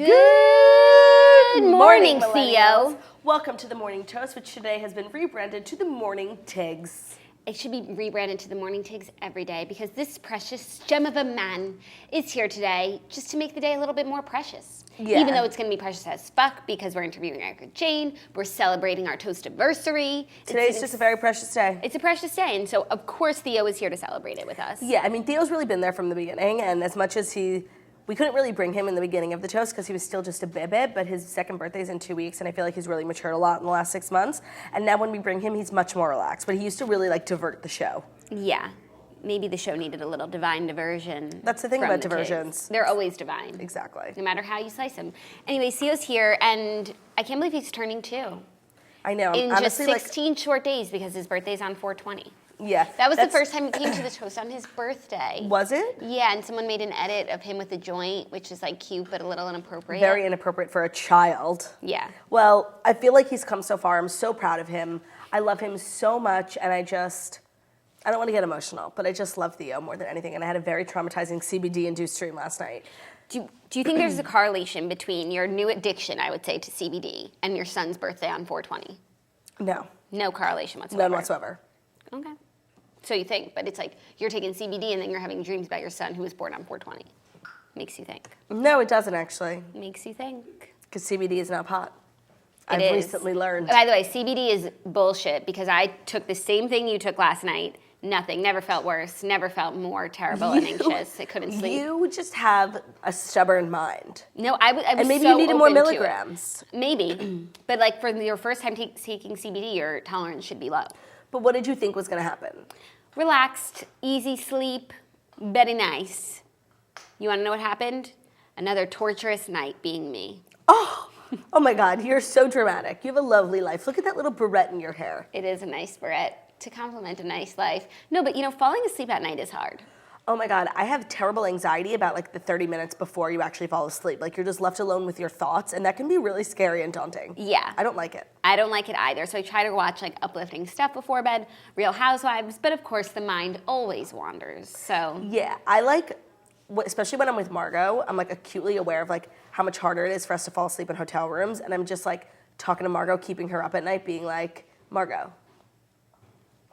Good morning, Theo. Welcome to the Morning Toast, which today has been rebranded to the Morning Tigs. It should be rebranded to the Morning Tigs every day because this precious gem of a man is here today just to make the day a little bit more precious. Yeah. Even though it's going to be precious as fuck because we're interviewing Erika Jayne, we're celebrating our Toast-iversary. Today's just a very precious day. It's a precious day, and so of course Theo is here to celebrate it with us. Yeah, I mean, Theo's really been there from the beginning, and as much as we couldn't really bring him in the beginning of the toast because he was still just a bibit, but his second birthday's in 2 weeks, and I feel like he's really matured a lot in the last 6 months. And now when we bring him, he's much more relaxed, but he used to really like divert the show. Yeah. Maybe the show needed a little divine diversion. That's the thing about diversions. Kids. They're always divine. Exactly. No matter how you slice them. Anyway, Theo's here, and I can't believe he's turning 2. I know. In honestly, just 16 short days because his birthday's on 4/20. Yeah. That was the first time he came to the toast on his birthday. Was it? Yeah, and someone made an edit of him with a joint, which is like cute but a little inappropriate. Very inappropriate for a child. Yeah. Well, I feel like he's come so far. I'm so proud of him. I love him so much, and I don't want to get emotional, but I just love Theo more than anything, and I had a very traumatizing CBD-induced dream last night. Do you think there's a correlation between your new addiction, I would say, to CBD and your son's birthday on 4/20? No. No correlation whatsoever? None whatsoever. Okay. So you think, but it's like you're taking CBD and then you're having dreams about your son who was born on 4/20. Makes you think. No, it doesn't actually. Makes you think. Because CBD is not pot. It I've is. recently learned. By the way, CBD is bullshit because I took the same thing you took last night. Nothing. Never felt worse. Never felt more terrible and anxious. I couldn't sleep. You just have a stubborn mind. No, I was and maybe so you needed more open to milligrams. it. Maybe. But like for your first time taking CBD, your tolerance should be low. But what did you think was going to happen? Relaxed, easy sleep, very nice. You want to know what happened? Another torturous night being me. Oh my God, you're so dramatic. You have a lovely life. Look at that little barrette in your hair. It is a nice barrette to complement a nice life. No, but falling asleep at night is hard. Oh my God, I have terrible anxiety about like the 30 minutes before you actually fall asleep. Like you're just left alone with your thoughts, and that can be really scary and daunting. Yeah. I don't like it. I don't like it either. So I try to watch like uplifting stuff before bed, Real Housewives, but of course the mind always wanders. So yeah, I like, especially when I'm with Margot, I'm like acutely aware of like how much harder it is for us to fall asleep in hotel rooms, and I'm just like talking to Margot, keeping her up at night, being like, Margot,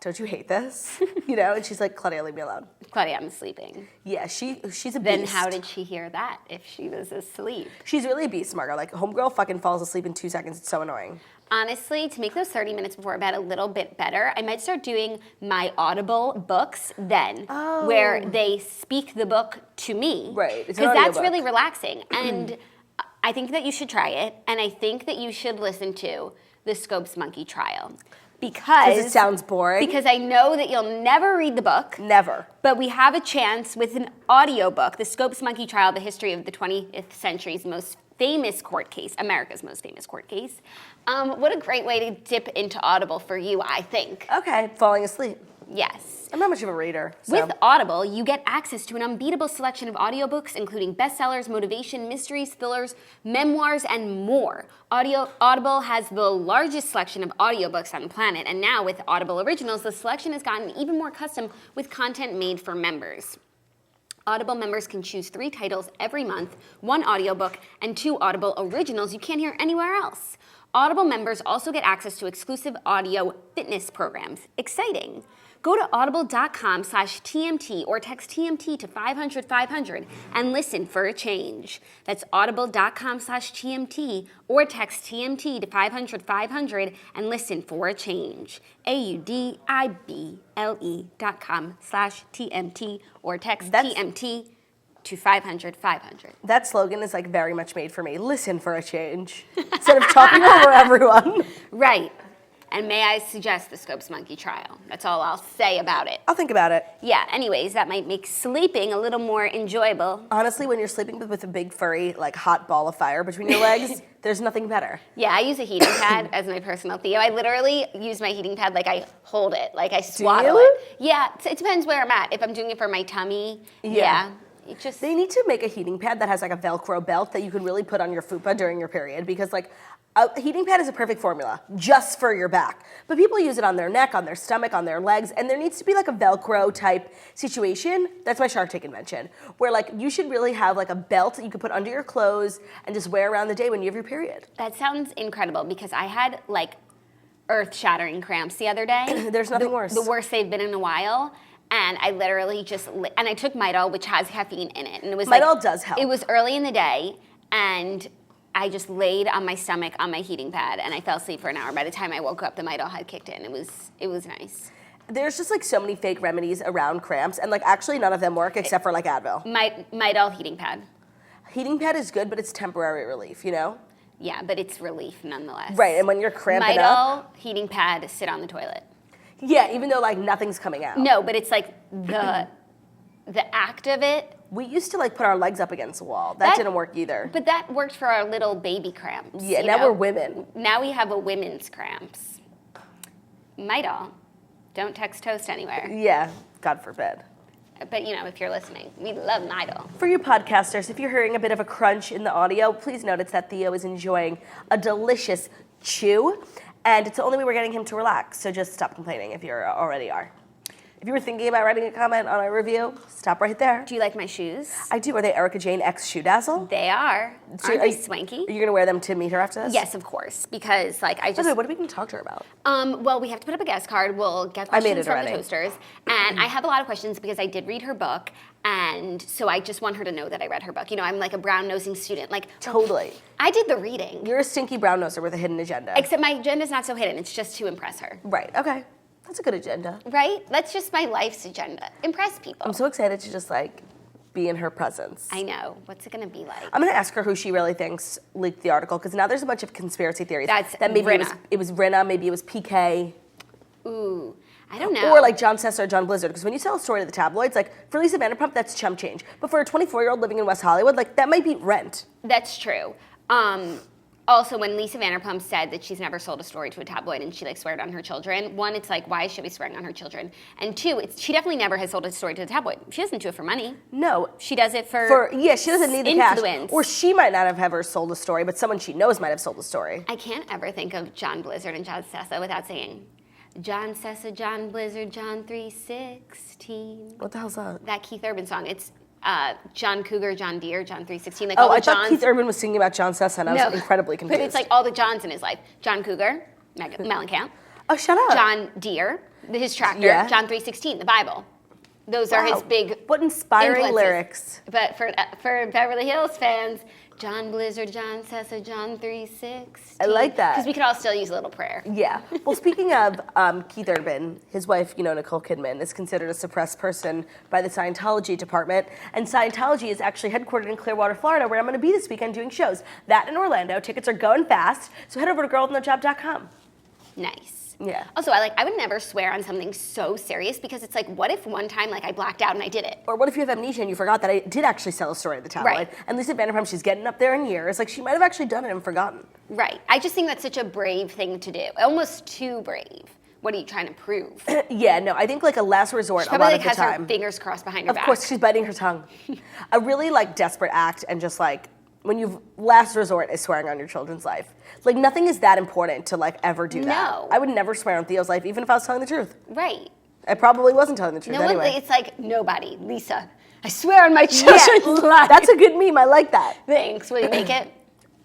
don't you hate this? You know, and she's like, Claudia, leave me alone. Claudia, I'm sleeping. Yeah, she's a beast. Then how did she hear that if she was asleep? She's really a beast, Margot. Like, homegirl fucking falls asleep in 2 seconds. It's so annoying. Honestly, to make those 30 minutes before bed a little bit better, I might start doing my Audible books then, where they speak the book to me. Right, it's an because that's audiobook. really relaxing. And I think that you should try it, and I think that you should listen to the Scopes Monkey Trial. Because it sounds boring. Because I know that you'll never read the book. Never. But we have a chance with an audiobook, the Scopes Monkey Trial, the history of the 20th century's most famous court case, America's most famous court case. What a great way to dip into Audible for you, I think. Okay, falling asleep. Yes. I'm not much of a reader. So. With Audible, you get access to an unbeatable selection of audiobooks, including bestsellers, motivation, mysteries, thrillers, memoirs, and more. Audible has the largest selection of audiobooks on the planet, and now with Audible Originals, the selection has gotten even more custom with content made for members. Audible members can choose 3 titles every month, 1 audiobook, and 2 Audible Originals you can't hear anywhere else. Audible members also get access to exclusive audio fitness programs. Exciting! Go to audible.com/TMT or text TMT to 500-500 and listen for a change. That's audible.com/TMT or text TMT to 500-500 and listen for a change. AUDIBLE.com/TMT or text TMT to 500-500. That slogan is like very much made for me. Listen for a change. Instead of talking over everyone. Right. And may I suggest the Scopes Monkey Trial? That's all I'll say about it. I'll think about it. Yeah, anyways, that might make sleeping a little more enjoyable. Honestly, when you're sleeping with a big furry, like hot ball of fire between your legs, there's nothing better. Yeah, I use a heating pad as my personal Theo. I literally use my heating pad like I hold it, like I swaddle it. Yeah, it depends where I'm at. If I'm doing it for my tummy, yeah. It just... They need to make a heating pad that has like a Velcro belt that you can really put on your fupa during your period, because like a heating pad is a perfect formula just for your back. But people use it on their neck, on their stomach, on their legs, and there needs to be like a Velcro type situation. That's my Shark Tank invention, where like you should really have like a belt that you could put under your clothes and just wear around the day when you have your period. That sounds incredible, because I had like earth-shattering cramps the other day. There's nothing worse. The worst they've been in a while. And I literally just, and I took Midol, which has caffeine in it. And it was Midol does help. It was early in the day, and I just laid on my stomach on my heating pad, and I fell asleep for an hour. By the time I woke up, the Midol had kicked in. It was nice. There's just like so many fake remedies around cramps, and like actually none of them work except for like Advil. Midol heating pad. Heating pad is good, but it's temporary relief, you know? Yeah, but it's relief nonetheless. Right, and when you're cramping up. Midol heating pad, sit on the toilet. Yeah, even though like nothing's coming out. No, but it's like the act of it. We used to like put our legs up against the wall. That didn't work either. But that worked for our little baby cramps. Yeah, now we're women. Now we have a women's cramps. Midol. Don't text toast anywhere. Yeah, God forbid. But you know, if you're listening, we love Midol. For you podcasters, if you're hearing a bit of a crunch in the audio, please notice that Theo is enjoying a delicious chew. And it's the only way we're getting him to relax, so just stop complaining if you already are. If you were thinking about writing a comment on our review, stop right there. Do you like my shoes? I do. Are they Erika Jayne X Shoe Dazzle? They are. So Aren't they swanky? Are you going to wear them to meet her after this? Yes, of course, because like I just... Okay, what are we going to talk to her about? Well, we have to put up a guest card. We'll get I made questions it from the already. toasters. And I have a lot of questions because I did read her book. And so I just want her to know that I read her book. You know, I'm like a brown-nosing student. Like Totally. I did the reading. You're a stinky brown noser with a hidden agenda. Except my agenda's not so hidden. It's just to impress her. Right, okay. That's a good agenda. Right? That's just my life's agenda. Impress people. I'm so excited to just like be in her presence. I know. What's it going to be like? I'm going to ask her who she really thinks leaked the article, because now there's a bunch of conspiracy theories. That's that maybe Rinna. it was Rinna, maybe it was PK. Ooh, I don't know. Or like John Sessa or John Blizzard, because when you tell a story to the tabloids, like for Lisa Vanderpump, that's chump change. But for a 24-year-old living in West Hollywood, like that might be rent. That's true. Also, when Lisa Vanderpump said that she's never sold a story to a tabloid and she like swear it on her children, one, it's like, why should we swearing on her children? And two, she definitely never has sold a story to a tabloid. She doesn't do it for money. No. She does it for she doesn't need the influence. cash. Or she might not have ever sold a story, but someone she knows might have sold a story. I can't ever think of John Blizzard and John Sessa without saying, John Sessa, John Blizzard, John 316. What the hell's that? That Keith Urban song. It's John Cougar, John Deere, John 316. Like Oh, all the I thought Johns. Keith Urban was singing about John Sessa, and I was incredibly confused. But it's like all the Johns in his life. John Cougar, Mellencamp. Oh, shut up. John Deere, his tractor. Yeah. John 316, the Bible. Those are his big What inspiring influences. lyrics. But for Beverly Hills fans, John Blizzard, John Sessa, John 316. I like that. Because we could all still use a little prayer. Yeah. Well, speaking of Keith Urban, his wife, Nicole Kidman, is considered a suppressed person by the Scientology department. And Scientology is actually headquartered in Clearwater, Florida, where I'm going to be this weekend doing shows. That in Orlando. Tickets are going fast. So head over to girlwithnojob.com. Nice. Yeah. Also, I would never swear on something so serious, because it's like, what if one time I blacked out and I did it? Or what if you have amnesia and you forgot that I did actually sell a story at the tabloid? Right. And Lisa Vanderpump, she's getting up there in years. Like, she might have actually done it and forgotten. Right. I just think that's such a brave thing to do. Almost too brave. What are you trying to prove? Yeah, no, I think like a last resort She a lot probably of the has time. her fingers crossed behind her Of back. course, she's biting her tongue. A really like desperate act, and just like when you've last resort is swearing on your children's life. Like nothing is that important to like ever do that. No. I would never swear on Theo's life, even if I was telling the truth. Right. I probably wasn't telling the truth No one, anyway. it's like, nobody. Lisa, I swear on my children's life. That's a good meme. I like that. Thanks. Will you make it?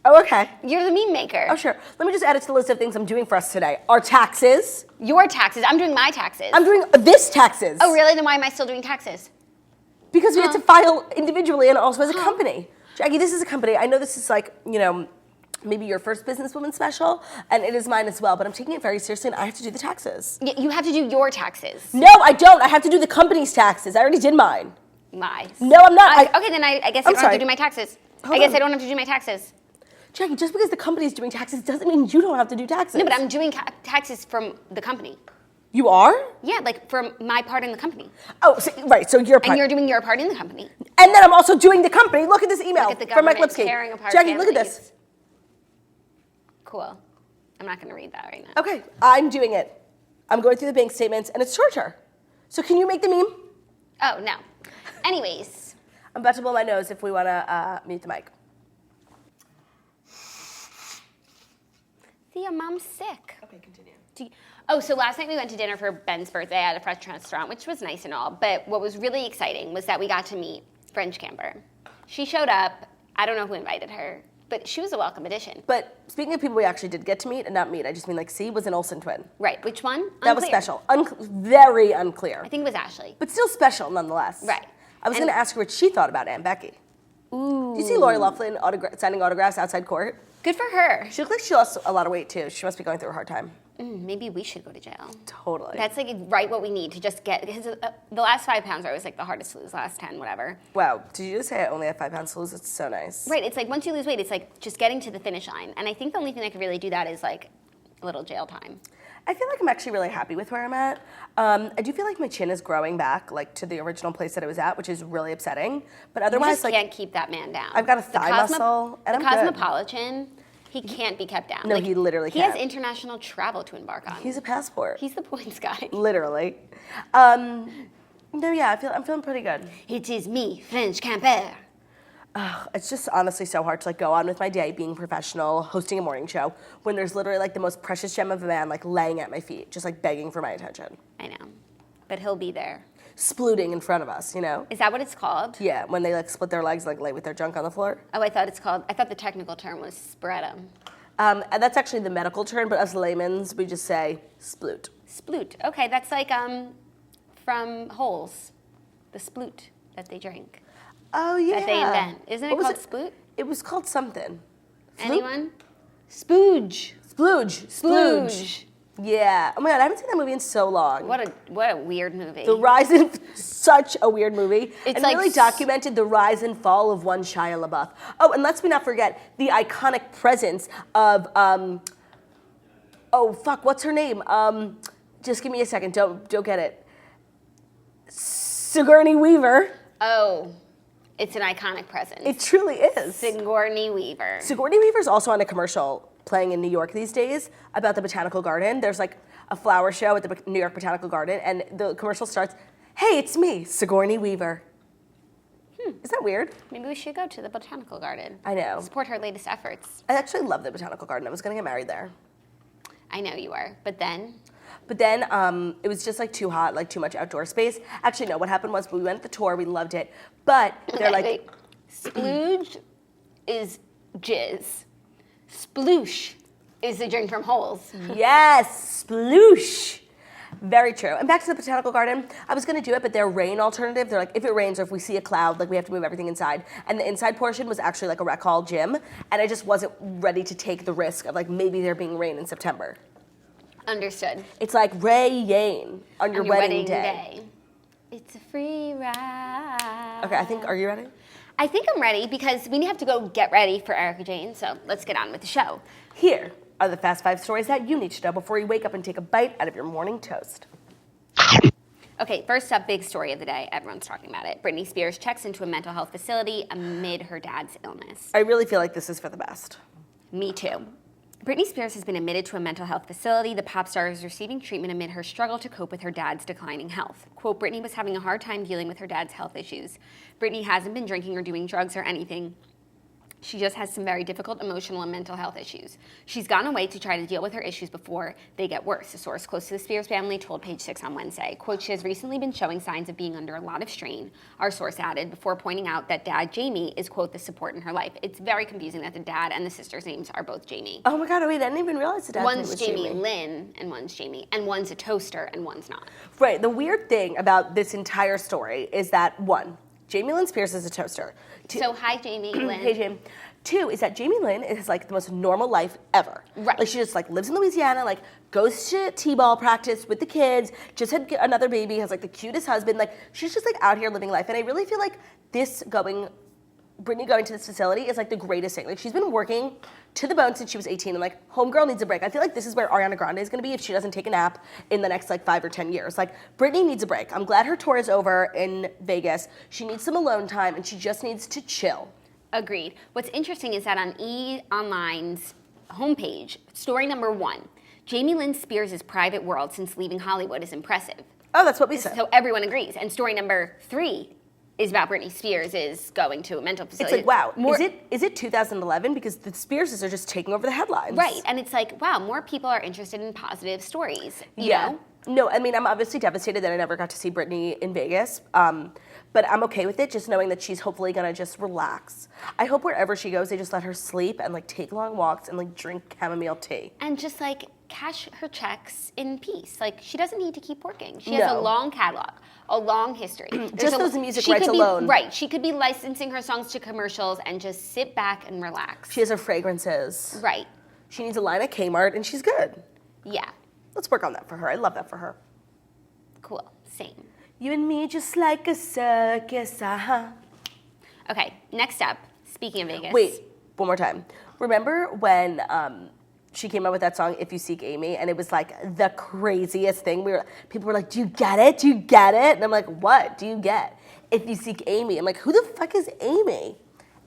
Oh, okay. You're the meme maker. Oh, sure. Let me just add it to the list of things I'm doing for us today. Our taxes. Your taxes. I'm doing my taxes. I'm doing this taxes. Oh, really? Then why am I still doing taxes? Because we had to file individually and also as a company. Jackie, this is a company. I know this is like, maybe your first businesswoman special, and it is mine as well, but I'm taking it very seriously, and I have to do the taxes. You have to do your taxes. No, I don't. I have to do the company's taxes. I already did mine. Lies. No, I'm not. Okay, then I guess I don't have to do my taxes. Hold I guess on. I don't have to do my taxes. Jackie, just because the company is doing taxes doesn't mean you don't have to do taxes. No, but I'm doing taxes from the company. You are? Yeah, like from my part in the company. Oh, right. So you're part. And you're doing your part in the company. And then I'm also doing the company. Look at this email Look at the from Mike government Lipsky. tearing apart Jackie, look at families. this. Cool. I'm not going to read that right now. Okay, I'm doing it. I'm going through the bank statements, and it's torture. So can you make the meme? Oh, no. Anyways. I'm about to blow my nose if we want to mute the mic. Thea, Mom's sick. Okay, continue. So last night we went to dinner for Ben's birthday at a French restaurant, which was nice and all. But what was really exciting was that we got to meet French Camber. She showed up. I don't know who invited her, but she was a welcome addition. But speaking of people we actually did get to meet, and not meet, I just mean like C was an Olsen twin. Right. Which one? That was special. Very unclear. I think it was Ashley. But still special nonetheless. Right. I was going to ask her what she thought about Aunt Becky. Ooh. Do you see Lori Loughlin signing autographs outside court? Good for her. She looks like she lost a lot of weight too. She must be going through a hard time. Maybe we should go to jail. Totally. That's like right what we need to just get, because the last 5 pounds are always like the hardest to lose, last 10, whatever. Wow, did you just say I only have 5 pounds to lose? It's so nice. Right, it's like once you lose weight, it's like just getting to the finish line. And I think the only thing that could really do that is like a little jail time. I feel like I'm actually really happy with where I'm at. I do feel like my chin is growing back, like to the original place that it was at, which is really upsetting. But otherwise, You just like can't keep that man down. I've got a thigh muscle, and I'm good. Cosmopolitan, he can't be kept down. No, he literally He can't. has international travel to embark on. He's a passport. He's the points guy. Literally. No, yeah, I'm feeling pretty good. It is me, French Camper. It's just honestly so hard to like go on with my day being professional, hosting a morning show, when there's literally like the most precious gem of a man like laying at my feet, just like begging for my attention. I know, but he'll be there. Splooting in front of us, you know? Is that what it's called? Yeah, when they like split their legs, like lay with their junk on the floor. Oh, I thought the technical term was spread 'em. And that's actually the medical term, but us laymen's, we just say sploot. Sploot. Okay, that's like from holes, the sploot that they drink. Oh, yeah. That they invent. Isn't it What was called it? sploot? It was called something. Anyone? Spooge. Splooge. Splooge. Yeah. Oh my God, I haven't seen that movie in so long. What a weird movie. The rise and such a weird movie. It's and like really documented the rise and fall of one Shia LaBeouf. Oh, and let's not forget the iconic presence of what's her name? Just give me a second. Don't get it. Sigourney Weaver. Oh, it's an iconic presence. It truly is. Sigourney Weaver. Sigourney Weaver's also on a commercial playing in New York these days about the Botanical Garden. There's like a flower show at the New York Botanical Garden, and the commercial starts, "Hey, it's me, Sigourney Weaver." Isn't that weird? Maybe we should go to the Botanical Garden. I know. Support her latest efforts. I actually love the Botanical Garden. I was going to get married there. I know you are, but then? But then it was just like too hot, like too much outdoor space. Actually, no, what happened was we went at the tour, we loved it, but they're like... Wait. Splooge is jizz. Sploosh is the drink from holes. Yes, sploosh. Very true. And back to the Botanical Garden, I was going to do it, but their rain alternative, they're like, if it rains or if we see a cloud, like we have to move everything inside. And the inside portion was actually like a rec hall gym, and I just wasn't ready to take the risk of like maybe there being rain in September. Understood. It's like Jayne on your wedding day. It's a free ride. Okay, are you ready? I think I'm ready because we have to go get ready for Erika Jayne, so let's get on with the show. Here are the Fast 5 stories that you need to know before you wake up and take a bite out of your morning toast. Okay, first up, big story of the day. Everyone's talking about it. Britney Spears checks into a mental health facility amid her dad's illness. I really feel like this is for the best. Me too. Britney Spears has been admitted to a mental health facility. The pop star is receiving treatment amid her struggle to cope with her dad's declining health. Quote, Britney was having a hard time dealing with her dad's health issues. Britney hasn't been drinking or doing drugs or anything. She just has some very difficult emotional and mental health issues. She's gone away to try to deal with her issues before they get worse, a source close to the Spears family told Page 6 on Wednesday. Quote, she has recently been showing signs of being under a lot of strain, our source added, before pointing out that dad, Jamie, is, quote, the support in her life. It's very confusing that the dad and the sister's names are both Jamie. Oh my God, wait, I didn't even realize the dad's name was One's Jamie Lynn and one's Jamie, and one's a toaster and one's not. Right, the weird thing about this entire story is that, one, Jamie Lynn Spears is a toaster. So, hi, Jamie Lynn. Hey, Jamie. Two is that Jamie Lynn is like the most normal life ever. Right. Like she just like lives in Louisiana, like goes to t-ball practice with the kids, just had another baby, has like the cutest husband. Like she's just like out here living life. And I really feel like Britney going to this facility is like the greatest thing. Like she's been working to the bone since she was 18 and like homegirl needs a break. I feel like this is where Ariana Grande is gonna be if she doesn't take a nap in the next like 5 or 10 years. Like Britney needs a break. I'm glad her tour is over in Vegas. She needs some alone time and she just needs to chill. Agreed. What's interesting is that on E!Online's homepage, story number 1, Jamie Lynn Spears' private world since leaving Hollywood is impressive. Oh, that's what we said. So everyone agrees. And story number 3, is about Britney Spears is going to a mental It's facility. like, wow, is it 2011? Because the Spearses are just taking over the headlines. Right, and it's like, wow, more people are interested in positive stories, you know? No, I mean, I'm obviously devastated that I never got to see Britney in Vegas, but I'm okay with it, just knowing that she's hopefully gonna just relax. I hope wherever she goes, they just let her sleep and like take long walks and like drink chamomile tea. And just like cash her checks in peace. Like she doesn't need to keep working. She has a long catalog, a long history. Just those music rights alone. Right, she could be licensing her songs to commercials and just sit back and relax. She has her fragrances. Right. She needs a line at Kmart and she's good. Yeah. Let's work on that for her. I love that for her. Cool. Same. You and me just like a circus, Okay, next up, speaking of Vegas. Wait, one more time. Remember when she came out with that song, If You Seek Amy, and it was like the craziest thing? People were like, do you get it? Do you get it? And I'm like, what do you get? If You Seek Amy. I'm like, who the fuck is Amy?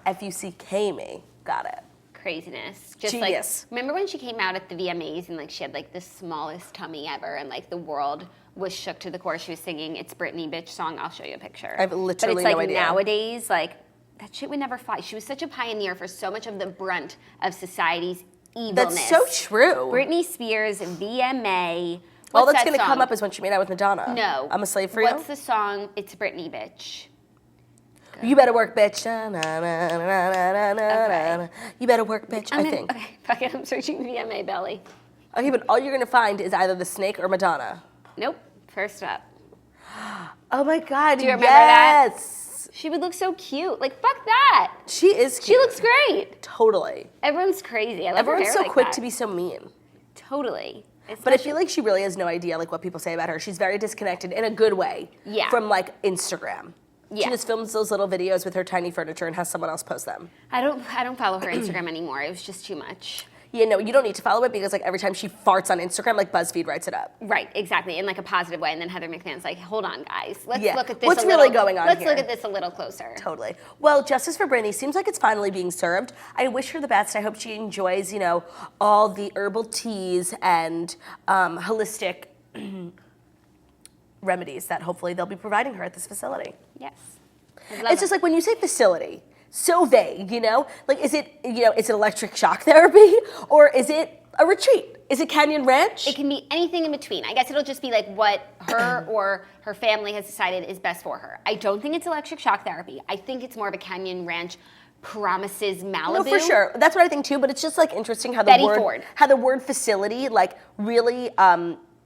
If You Seek Amy. Got it. Craziness. Just Genius. like, remember when she came out at the VMAs and like she had like the smallest tummy ever and like the world was shook to the core. She was singing It's Britney Bitch song. I'll show you a picture. I have literally but it's no like idea. Nowadays, like that shit would never fly. She was such a pioneer for so much of the brunt of society's evilness. That's so true. Britney Spears, VMA. All What's that's that going to song? come up is when she made out with Madonna. No. I'm a slave for What's you. the song? It's Britney Bitch. You better work, bitch. Na, na, na, na, na, na, na, na. You better work, bitch, I think. Okay, fuck it. I'm searching VMA belly. Okay, but all you're going to find is either the snake or Madonna. Nope. First up. Oh my God, Do you remember that? yes. She would look so cute. Like, fuck that. She is cute. She looks great. Totally. Everyone's crazy. I love her Everyone's hair so like quick that. to be so mean. Totally. But I feel like she really has no idea like what people say about her. She's very disconnected in a good way from like Instagram. Yeah. She just films those little videos with her tiny furniture and has someone else post them. I don't follow her Instagram anymore. It was just too much. Yeah, no, you don't need to follow it because like every time she farts on Instagram, like BuzzFeed writes it up. Right, exactly, in like a positive way. And then Heather McMahon's like, hold on, guys. Let's Yeah. look at this What's a little, really going on Let's here? look at this a little closer. Totally. Well, justice for Britney seems like it's finally being served. I wish her the best. I hope she enjoys, you know, all the herbal teas and holistic remedies that hopefully they'll be providing her at this facility. Yes. It's just like when you say facility, so vague, you know? Like, is it, you know, is it electric shock therapy or is it a retreat? Is it Canyon Ranch? It can be anything in between. I guess it'll just be like what her or her family has decided is best for her. I don't think it's electric shock therapy. I think it's more of a Canyon Ranch promises Malibu. No, for sure. That's what I think too. But it's just like interesting how Betty Ford. the word facility like really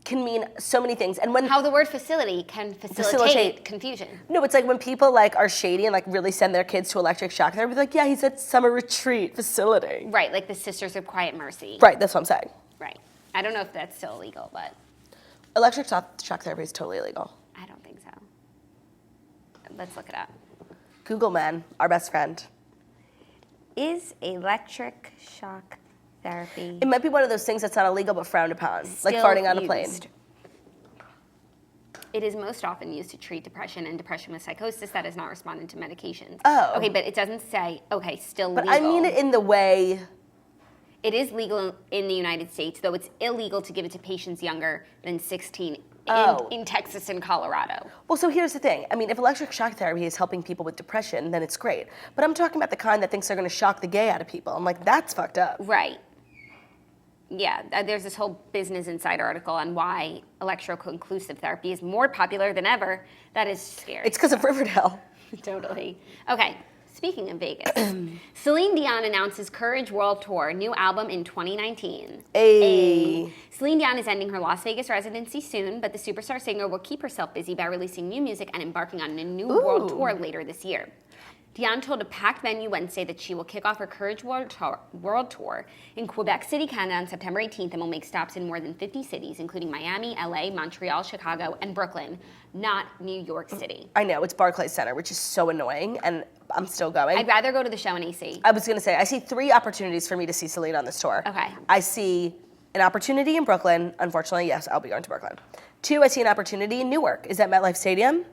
can mean so many things. And when How the word facility can facilitate confusion. no, it's like when people like are shady and like really send their kids to electric shock therapy. Like, yeah, he's at summer retreat facility. Right, like the Sisters of Quiet Mercy. Right. That's what I'm saying. Right. I don't know if that's still illegal, but Electric shock therapy is totally illegal. I don't think so. Let's look it up. Google man, our best friend. Is electric shock therapy It might be one of those things that's not illegal but frowned upon, like still farting on a plane. used? It is most often used to treat depression and depression with psychosis that has not responded to medications. Oh. Okay, but it doesn't say, okay, still But legal. I mean it in the way. It is legal in the United States, though it's illegal to give it to patients younger than 16 in Texas and Colorado. Well, so here's the thing. I mean, if electric shock therapy is helping people with depression, then it's great. But I'm talking about the kind that thinks they're going to shock the gay out of people. I'm like, that's fucked up. Right. Yeah, there's this whole Business Insider article on why electroconclusive therapy is more popular than ever. That is scary. It's because of Riverdale. Totally. Okay, speaking of Vegas, Celine Dion announces Courage World Tour, new album in 2019. Ayy. Celine Dion is ending her Las Vegas residency soon, but the superstar singer will keep herself busy by releasing new music and embarking on a new world tour later this year. Dion told a packed venue Wednesday that she will kick off her Courage World Tour in Quebec City, Canada on September 18th and will make stops in more than 50 cities, including Miami, LA, Montreal, Chicago, and Brooklyn, not New York City. I know, it's Barclays Center, which is so annoying, and I'm still going. I'd rather go to the show in AC. I was going to say, I see 3 opportunities for me to see Celine on this tour. Okay. I see an opportunity in Brooklyn. Unfortunately, yes, I'll be going to Brooklyn. 2, I see an opportunity in Newark. Is that MetLife Stadium?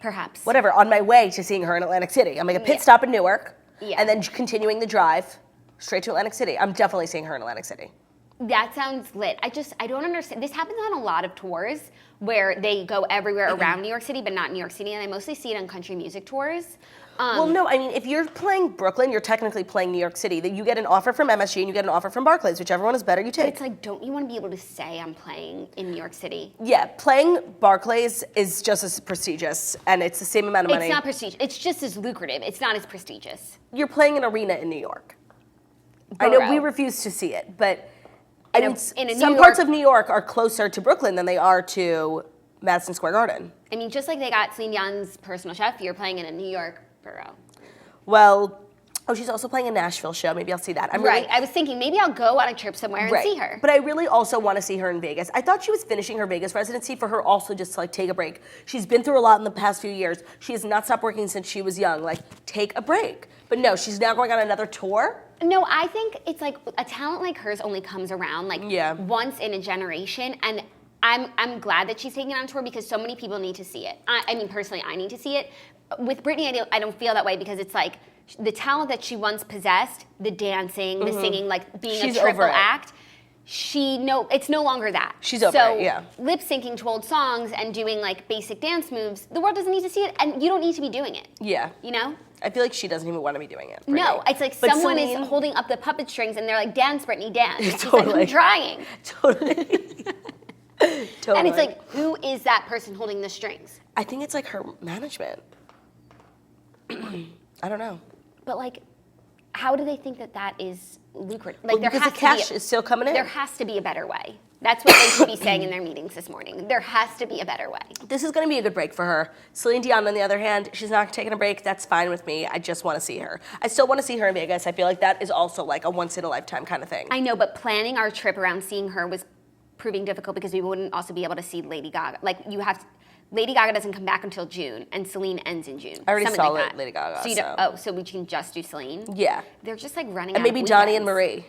Perhaps. Whatever, on my way to seeing her in Atlantic City. I'm like a pit stop in Newark, Yeah. and then continuing the drive straight to Atlantic City. I'm definitely seeing her in Atlantic City. That sounds lit. I don't understand. This happens on a lot of tours where they go everywhere around New York City, but not New York City, and I mostly see it on country music tours. Well, no, I mean, if you're playing Brooklyn, you're technically playing New York City. That you get an offer from MSG and you get an offer from Barclays, whichever one is better, you take. But it's like, don't you want to be able to say I'm playing in New York City? Yeah, playing Barclays is just as prestigious, and it's the same amount of money. It's not prestigious. It's just as lucrative. It's not as prestigious. You're playing an arena in New York. Borough. I know we refuse to see it, but some New parts York- of New York are closer to Brooklyn than they are to Madison Square Garden. I mean, just like they got Celine Dion's personal chef, you're playing in a New York borough. Well, she's also playing a Nashville show. Maybe I'll see that. Right. I was thinking maybe I'll go on a trip somewhere and see her. But I really also want to see her in Vegas. I thought she was finishing her Vegas residency for her also just to like take a break. She's been through a lot in the past few years. She has not stopped working since she was young. Like, take a break. But no, she's now going on another tour. No, I think it's like a talent like hers only comes around like once in a generation, and I'm glad that she's taking it on tour because so many people need to see it. I mean, personally, I need to see it. With Britney, I don't feel that way because it's like the talent that she once possessed, the dancing, the singing, like being She's a triple over it. act. It's no longer that. She's over it, yeah. Lip syncing to old songs and doing like basic dance moves, the world doesn't need to see it, and you don't need to be doing it. Yeah. You know? I feel like she doesn't even want to be doing it. No, it's like But someone Celine- is holding up the puppet strings and they're like, dance, Britney, dance. She's Totally. like, I'm trying. Totally. Totally. And it's like, who is that person holding the strings? I think it's like her management. I don't know. But like, how do they think that is lucrative? Like, Well, there because has the cash to be is still coming in. There has to be a better way. That's what they should be saying in their meetings this morning. There has to be a better way. This is going to be a good break for her. Celine Dion, on the other hand, she's not taking a break. That's fine with me. I just want to see her. I still want to see her in Vegas. I feel like that is also like a once-in-a-lifetime kind of thing. I know, but planning our trip around seeing her was proving difficult because we wouldn't also be able to see Lady Gaga. Like, Lady Gaga doesn't come back until June, and Celine ends in June. I already Something saw like that. Lady Gaga. So you don't, so we can just do Celine? Yeah. They're just like running And out maybe of Johnny and weekends.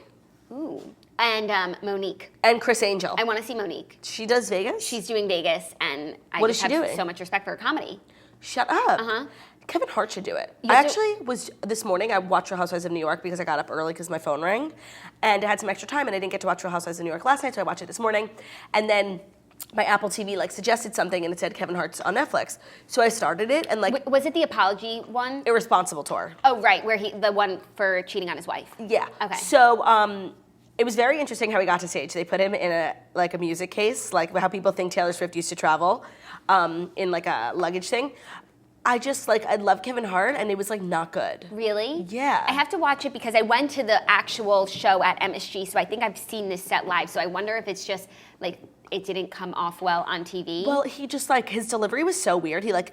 Marie. Ooh. And Monique. And Chris Angel. I want to see Monique. She does Vegas? She's doing Vegas, and I What just is she have doing? so much respect for her comedy. Shut up. Uh-huh. Kevin Hart should do it. You I have to- actually was, this morning, I watched Real Housewives of New York because I got up early because my phone rang. And I had some extra time, and I didn't get to watch Real Housewives of New York last night, so I watched it this morning. And then my Apple TV like suggested something, and it said Kevin Hart's on Netflix. So I started it, and like, Was it the apology one? Irresponsible tour. Oh, right, where the one for cheating on his wife. Yeah. Okay. So it was very interesting how he got to stage. They put him in a music case, like how people think Taylor Swift used to travel, in like a luggage thing. I love Kevin Hart, and it was like not good. Really? Yeah. I have to watch it because I went to the actual show at MSG, so I think I've seen this set live. So I wonder if it's just like it didn't come off well on TV. Well, he just like his delivery was so weird. He like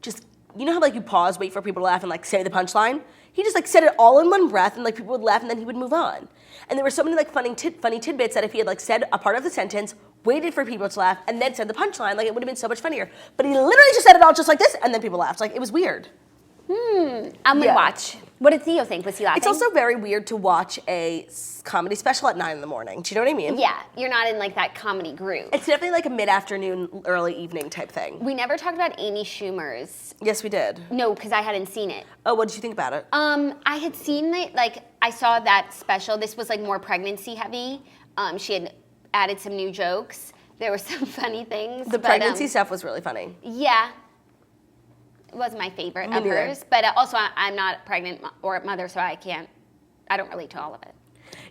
just, you know how like you pause, wait for people to laugh, and like say the punchline. He just like said it all in one breath, and like people would laugh, and then he would move on. And there were so many like funny tidbits that if he had like said a part of the sentence, waited for people to laugh, and then said the punchline, like it would have been so much funnier. But he literally just said it all just like this, and then people laughed. Like it was weird. I'm gonna watch. What did Theo think? Was he laughing? It's also very weird to watch a comedy special at 9 in the morning. Do you know what I mean? Yeah, you're not in like that comedy groove. It's definitely like a mid-afternoon, early evening type thing. We never talked about Amy Schumer's. Yes, we did. No, because I hadn't seen it. Oh, what did you think about it? I had seen it, like, I saw that special. This was, like, more pregnancy heavy. She had added some new jokes. There were some funny things. The pregnancy stuff was really funny. Yeah. It wasn't my favorite Me of neither. hers. But also, I'm not pregnant or a mother, so I don't relate to all of it.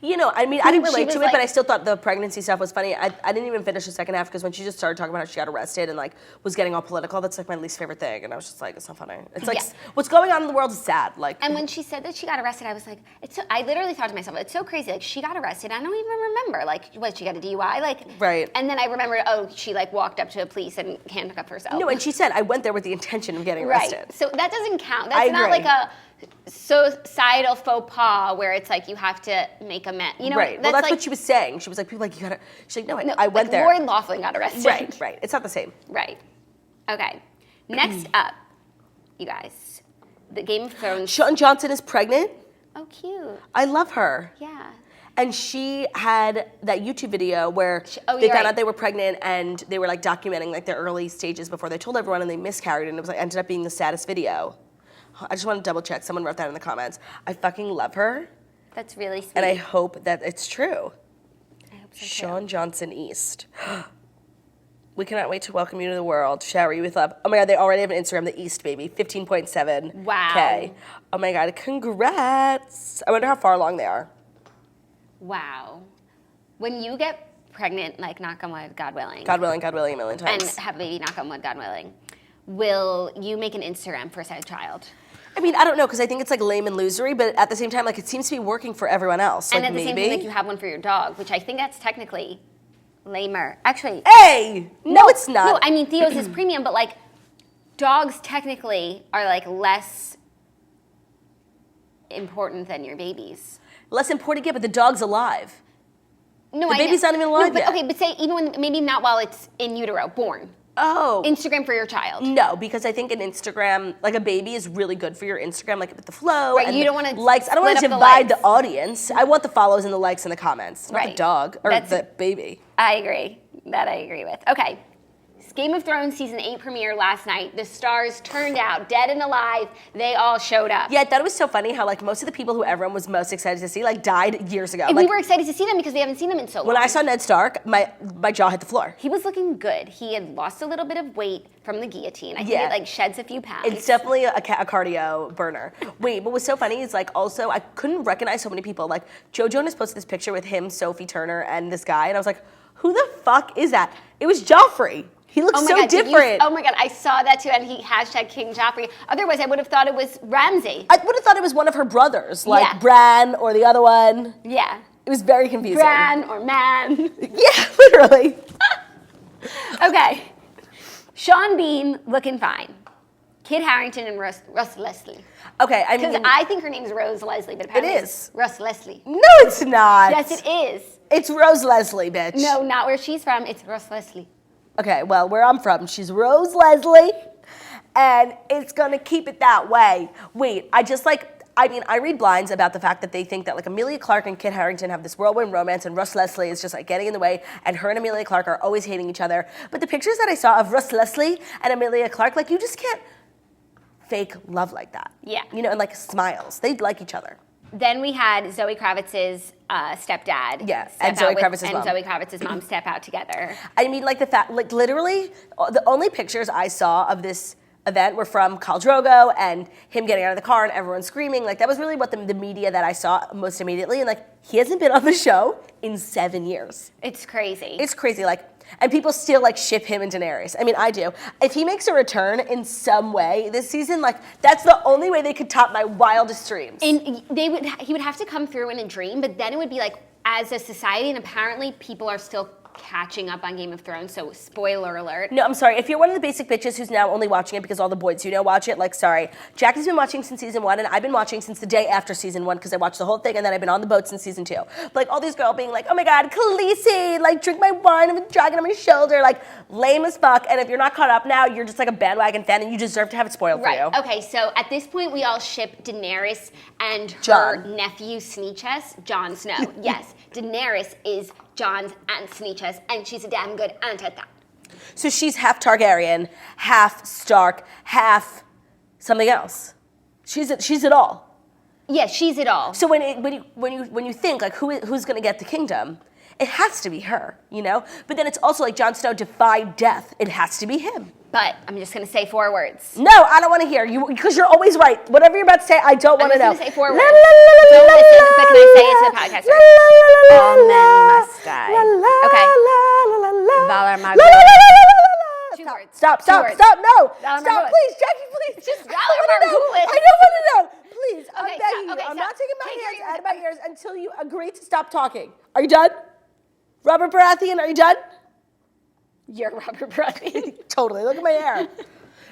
You know, I mean, I didn't She relate was to it, like- but I still thought the pregnancy stuff was funny. I didn't even finish the second half because when she just started talking about how she got arrested and like was getting all political, that's like my least favorite thing. And I was just like, it's not funny. It's like Yeah. what's going on in the world is sad. Like, And when she said that she got arrested, I was like, I literally thought to myself, it's so crazy. Like, she got arrested. I don't even remember. Like, what, she got a DUI? Like, Right. And then I remember, she like walked up to the police and handcuffed herself. no, and she said I went there with the intention of getting arrested. Right. So that doesn't count. I That's not agree. like a societal faux pas where it's like you have to make amends. You know, Right. Well, that's like, what she was saying. She was like, people like, you gotta. She's like, no, no, I went like there. Lori Loughlin got arrested. Right. Right. It's not the same. Right. Okay. Next up, you guys, the Game of Thrones. Shawn Johnson is pregnant. Oh, cute. I love her. Yeah. And she had that YouTube video where oh, they you're found right. out they were pregnant and they were like documenting like their early stages before they told everyone and they miscarried and it was like ended up being the saddest video. I just want to double check. Someone wrote that in the comments. I fucking love her That's really sweet. and I hope that it's true. I Shawn Johnson East. We cannot wait to welcome you to the world. Shower you with love. Oh my God, they already have an Instagram, the East baby, 15.7K. Wow. Oh my God, congrats. I wonder how far along they are. Wow. When you get pregnant, like knock on wood, God willing. God willing a million times. And have a baby, knock on wood, God willing. Will you make an Instagram for said child? I mean, I don't know, because I think it's like lame and losery, but at the same time, like it seems to be working for everyone else. And like, at the same time, like you have one for your dog, which I think that's technically lamer. Actually. Hey! No, it's not. No, I mean, Theo's is premium, but like dogs technically are like less important than your babies. Less important, yeah, but the dog's alive. No, the baby's not even alive but, yet. Okay, but say even when, maybe not while it's in utero, born. Oh. Instagram for your child. No, because I think an Instagram, like a baby is really good for your Instagram, like with the flow. Right, and you don't want to likes. I don't want to divide the audience. I want the follows and the likes and the comments, not the dog or the baby. I agree. That I agree with. Okay. Game of Thrones season 8 premiere last night. The stars turned out, dead and alive. They all showed up. Yeah, I thought it was so funny how like most of the people who everyone was most excited to see like died years ago. And like, we were excited to see them because we haven't seen them in so long. When I saw Ned Stark, my jaw hit the floor. He was looking good. He had lost a little bit of weight from the guillotine. I think it like sheds a few pounds. It's definitely a cardio burner. Wait, but what's so funny is like also I couldn't recognize so many people. Like Joe Jonas posted this picture with him, Sophie Turner, and this guy, and I was like, who the fuck is that? It was Joffrey. He looks so different. Oh my God, I saw that too, and he hashtag King Joffrey. Otherwise, I would have thought it was Ramsay. I would have thought it was one of her brothers, like Bran or the other one. Yeah. It was very confusing. Bran or Man. Yeah, literally. Okay. Sean Bean looking fine. Kit Harington and Russ Leslie. Okay, I mean. Because I think her name's Rose Leslie, but apparently it's Russ Leslie. No, it's not. Yes, it is. It's Rose Leslie, bitch. No, not where she's from. It's Russ Leslie. Okay, well, where I'm from, she's Rose Leslie, and it's gonna keep it that way. Wait, I read blinds about the fact that they think that like Amelia Clarke and Kit Harington have this whirlwind romance and Russ Leslie is just like getting in the way and her and Amelia Clarke are always hating each other. But the pictures that I saw of Russ Leslie and Amelia Clarke, like you just can't fake love like that. Yeah. You know, and like smiles. They like each other. Then we had Zoe Kravitz's stepdad. Yeah, and Zoe Kravitz's mom. And Zoe Kravitz's mom step out together. I mean, like the fact, like literally, the only pictures I saw of this event were from Khal Drogo and him getting out of the car and everyone screaming. Like that was really what the media that I saw most immediately. And like he hasn't been on the show in 7 years. It's crazy. It's crazy. Like, and people still like ship him and Daenerys. I mean, I do. If he makes a return in some way this season, like that's the only way they could top my wildest dreams. And he would have to come through in a dream, but then it would be like as a society, and apparently people are still catching up on Game of Thrones, so spoiler alert. No, I'm sorry. If you're one of the basic bitches who's now only watching it because all the boys you know watch it, like, sorry. Jackie's been watching since season 1, and I've been watching since the day after season 1 because I watched the whole thing, and then I've been on the boat since season 2. But, like, all these girls being like, oh my God, Khaleesi, like, drink my wine of a dragon on my shoulder, like, lame as fuck. And if you're not caught up now, you're just like a bandwagon fan, and you deserve to have it spoiled for you. Okay, so at this point, we all ship Daenerys and her Jon. nephew Sneechess, Jon Snow. Yes, Daenerys is Jon's Aunt Sneechess, and she's a damn good aunt at that. So she's half Targaryen, half Stark, half something else. She's it all. Yeah, she's it all. So when you think like who's gonna get the kingdom, it has to be her, you know. But then it's also like Jon Snow defied death. It has to be him. But I'm just gonna say 4 words. No, I don't want to hear you because you're always right. Whatever you're about to say, I don't want to know. I'm just gonna say 4 words. Don't listen, but can I say it to the podcast? All men must die. Okay. Valar Morghulis. 2 words. Stop, no. Stop, please, Jackie, please. Just Valar Morghulis. I don't want to know. Please, I'm Okay, begging stop. you. Okay, I'm stop. not taking my Take hands your out of my ears until you agree to stop talking. Are you done? Robert Baratheon, are you done? You're Robert Baratheon. Totally. Look at my hair.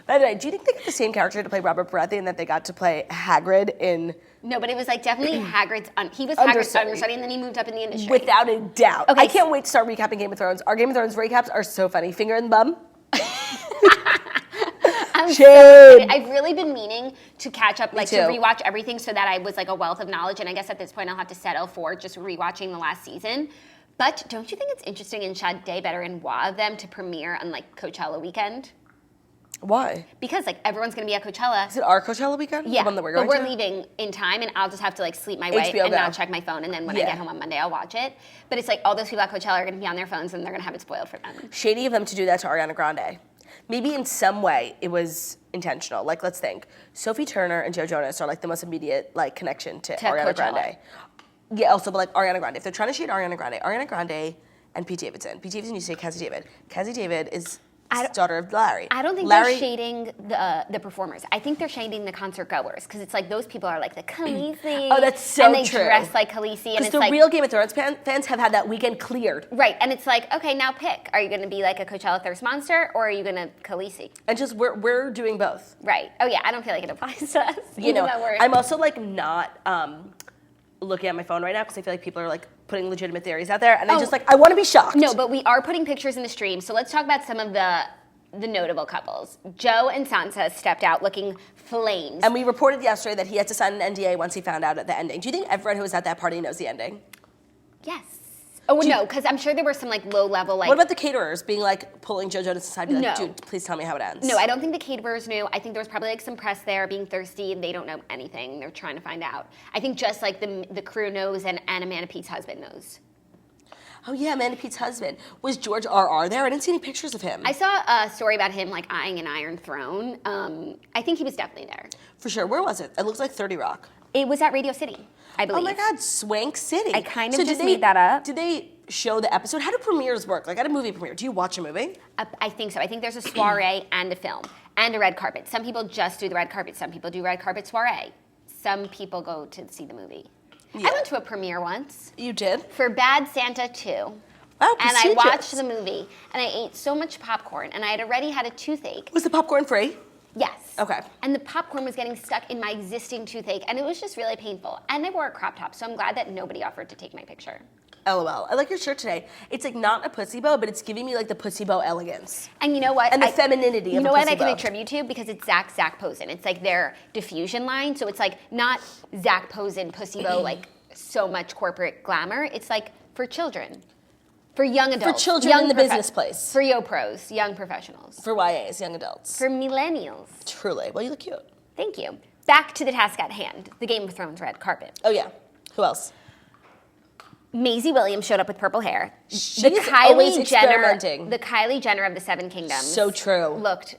By the way, do you think they got the same character to play Robert Baratheon that they got to play Hagrid in? No, but it was like definitely Hagrid's. He was Hagrid's understudy, and then he moved up in the industry. Without a doubt. Okay, I can't wait to start recapping Game of Thrones. Our Game of Thrones recaps are so funny. Finger in the bum. I'm Shame. so excited. I've really been meaning to catch up, like to too. rewatch everything, so that I was like a wealth of knowledge. And I guess at this point, I'll have to settle for just rewatching the last season. But don't you think it's interesting and Sade better and WoW of them to premiere on like Coachella weekend? Why? Because like everyone's gonna be at Coachella. Is it our Coachella weekend? Yeah, The one that we're but going we're to? leaving in time, and I'll just have to like sleep my way HBO and Go. not check my phone, and then when I get home on Monday, I'll watch it. But it's like all those people at Coachella are gonna be on their phones, and they're gonna have it spoiled for them. Shady of them to do that to Ariana Grande. Maybe in some way it was intentional. Like, let's think. Sophie Turner and Joe Jonas are like the most immediate like connection to Ariana Coachella. Grande. Yeah, also, but like Ariana Grande. If they're trying to shade Ariana Grande and Pete Davidson. Pete Davidson used to say Cassie David. Cassie David is daughter of Larry. I don't think Larry, they're shading the performers. I think they're shading the concert goers because it's like those people are like the Khaleesi. Oh, that's so and they true. dress like Khaleesi, and because it's the like real Game of Thrones fans have had that weekend cleared. right. And it's like, okay, now pick. Are you going to be like a Coachella thirst monster, or are you going to Khaleesi? And just we're doing both. Right. Oh yeah, I don't feel like it applies to us. You know, that we're, I'm also like not looking at my phone right now because I feel like people are like putting legitimate theories out there, and I just like I want to be shocked. No, but we are putting pictures in the stream. So let's talk about some of the notable couples. Joe and Sansa stepped out looking flames. And we reported yesterday that he had to sign an NDA once he found out at the ending. Do you think everyone who was at that party knows the ending? Yes. Oh no, because I'm sure there were some like low level like. What about the caterers being like pulling Joe Jonas aside, being like, No. dude, please tell me how it ends? No, I don't think the caterers knew. I think there was probably like some press there being thirsty and they don't know anything. They're trying to find out. I think just like the crew knows and Amanda Pete's husband knows. Oh yeah, Amanda Pete's husband. Was George R.R. there? I didn't see any pictures of him. I saw a story about him like eyeing an Iron Throne. I think he was definitely there. For sure. Where was it? It looks like 30 Rock. It was at Radio City, I believe. Oh my God, Swank City. I kind of So just made that up. Did they show the episode? How do premieres work? Like at a movie premiere, do you watch a movie? I think so. I think there's a soiree and a film and a red carpet. Some people just do the red carpet. Some people do red carpet soiree. Some people go to see the movie. Yeah. I went to a premiere once You did? for Bad Santa 2. Oh, And I prestigious. watched the movie, and I ate so much popcorn, and I had already had a toothache. Was the popcorn free? Yes. Okay. And the popcorn was getting stuck in my existing toothache, and it was just really painful. And I wore a crop top, so I'm glad that nobody offered to take my picture. LOL. I like your shirt today. It's like not a pussy bow, but it's giving me like the pussy bow elegance. And you know what? And the femininity You of know a what pussy I can bow. attribute to? Because it's Zach Posen. It's like their diffusion line, so it's like not Zach Posen pussy bow, like so much corporate glamour. It's like for children. For young adults. For children young in the business place. For yo pros, young professionals. For YAs, young adults. For millennials. Truly. Well, you look cute. Thank you. Back to the task at hand, the Game of Thrones red carpet. Oh, yeah. Who else? Maisie Williams showed up with purple hair. She's always experimenting. The Kylie Jenner of the Seven Kingdoms. So true. Looked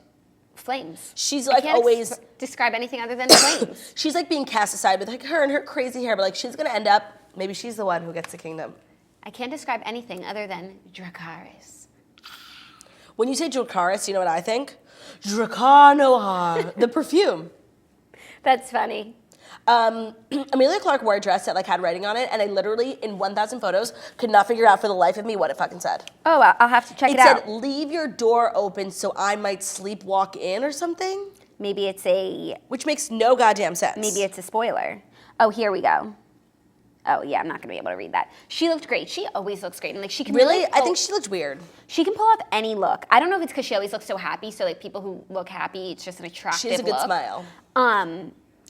flames. She's I like can't always... describe anything other than flames. She's like being cast aside with like her and her crazy hair, but like she's gonna end up, maybe she's the one who gets the kingdom. I can't describe anything other than Dracarys. When you say Dracarys, you know what I think? Dracanoa, the perfume. That's funny. Amelia Clark wore a dress that like had writing on it, and I literally, in 1,000 photos, could not figure out for the life of me what it fucking said. Oh, I'll have to check it It out. said, leave your door open so I might sleepwalk in or something, Maybe it's a no goddamn sense. maybe it's a spoiler. Oh, here we go. Oh yeah, I'm not gonna be able to read that. She looked great. She always looks great, and like she can Really? pull- I think she looked weird. she can pull off any look. I don't know if it's because she always looks so happy. So like people who look happy, it's just an attractive She has a good look. smile.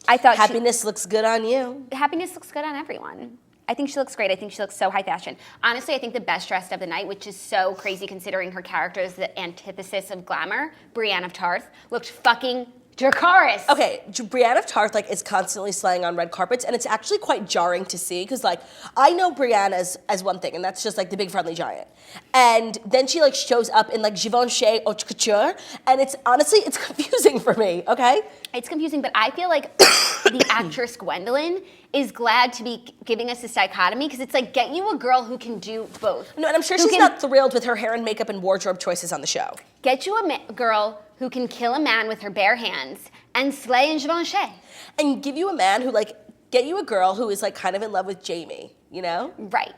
I thought Happiness looks good on you. happiness looks good on everyone. I think she looks great. I think she looks so high fashion. Honestly, I think the best dressed of the night, which is so crazy considering her character is the antithesis of glamour, Brienne of Tarth, looked fucking Dracarys. Okay, Brienne of Tarth like is constantly slaying on red carpets, and it's actually quite jarring to see because like I know Brienne as one thing, and that's just like the big friendly giant, and then she like shows up in like Givenchy haute couture, and it's honestly it's confusing for me. Okay, It's confusing, but I feel like the actress Gwendolyn is glad to be giving us this dichotomy because it's like, get you a girl who can do both. no, and I'm sure Who she's can- not thrilled with her hair and makeup and wardrobe choices on the show. Get you a girl who can kill a man with her bare hands and slay in Givenchy. And give you a man who like get you a girl who is like kind of in love with Jamie, you know? Right.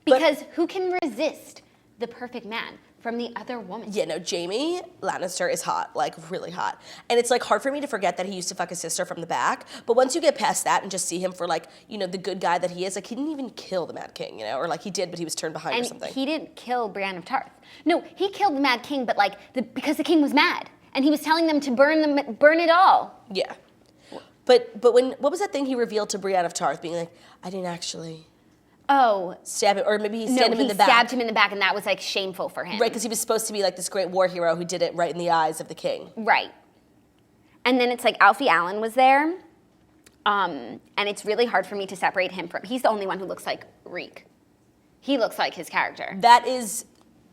But- Because who can resist the perfect man from the other woman? Yeah, no, Jamie Lannister is hot, like really hot. And it's like hard for me to forget that he used to fuck his sister from the back. But once you get past that and just see him for like, you know, the good guy that he is, like he didn't even kill the Mad King, you know? Or like he did, but he was turned behind or And something. he didn't kill Brienne of Tarth. No, he killed the Mad King, but like because the king was mad. And he was telling them to burn it all. Yeah. But when, what was that thing he revealed to Brienne of Tarth being like, I didn't actually Oh. Stab him, or maybe he stabbed him in the back. No, he stabbed him in the back, and that was like shameful for him. Right, because he was supposed to be like this great war hero who did it right in the eyes of the king. Right. And then it's like Alfie Allen was there, and it's really hard for me to separate him from. He's the only one who looks like Reek. He looks like his character. That is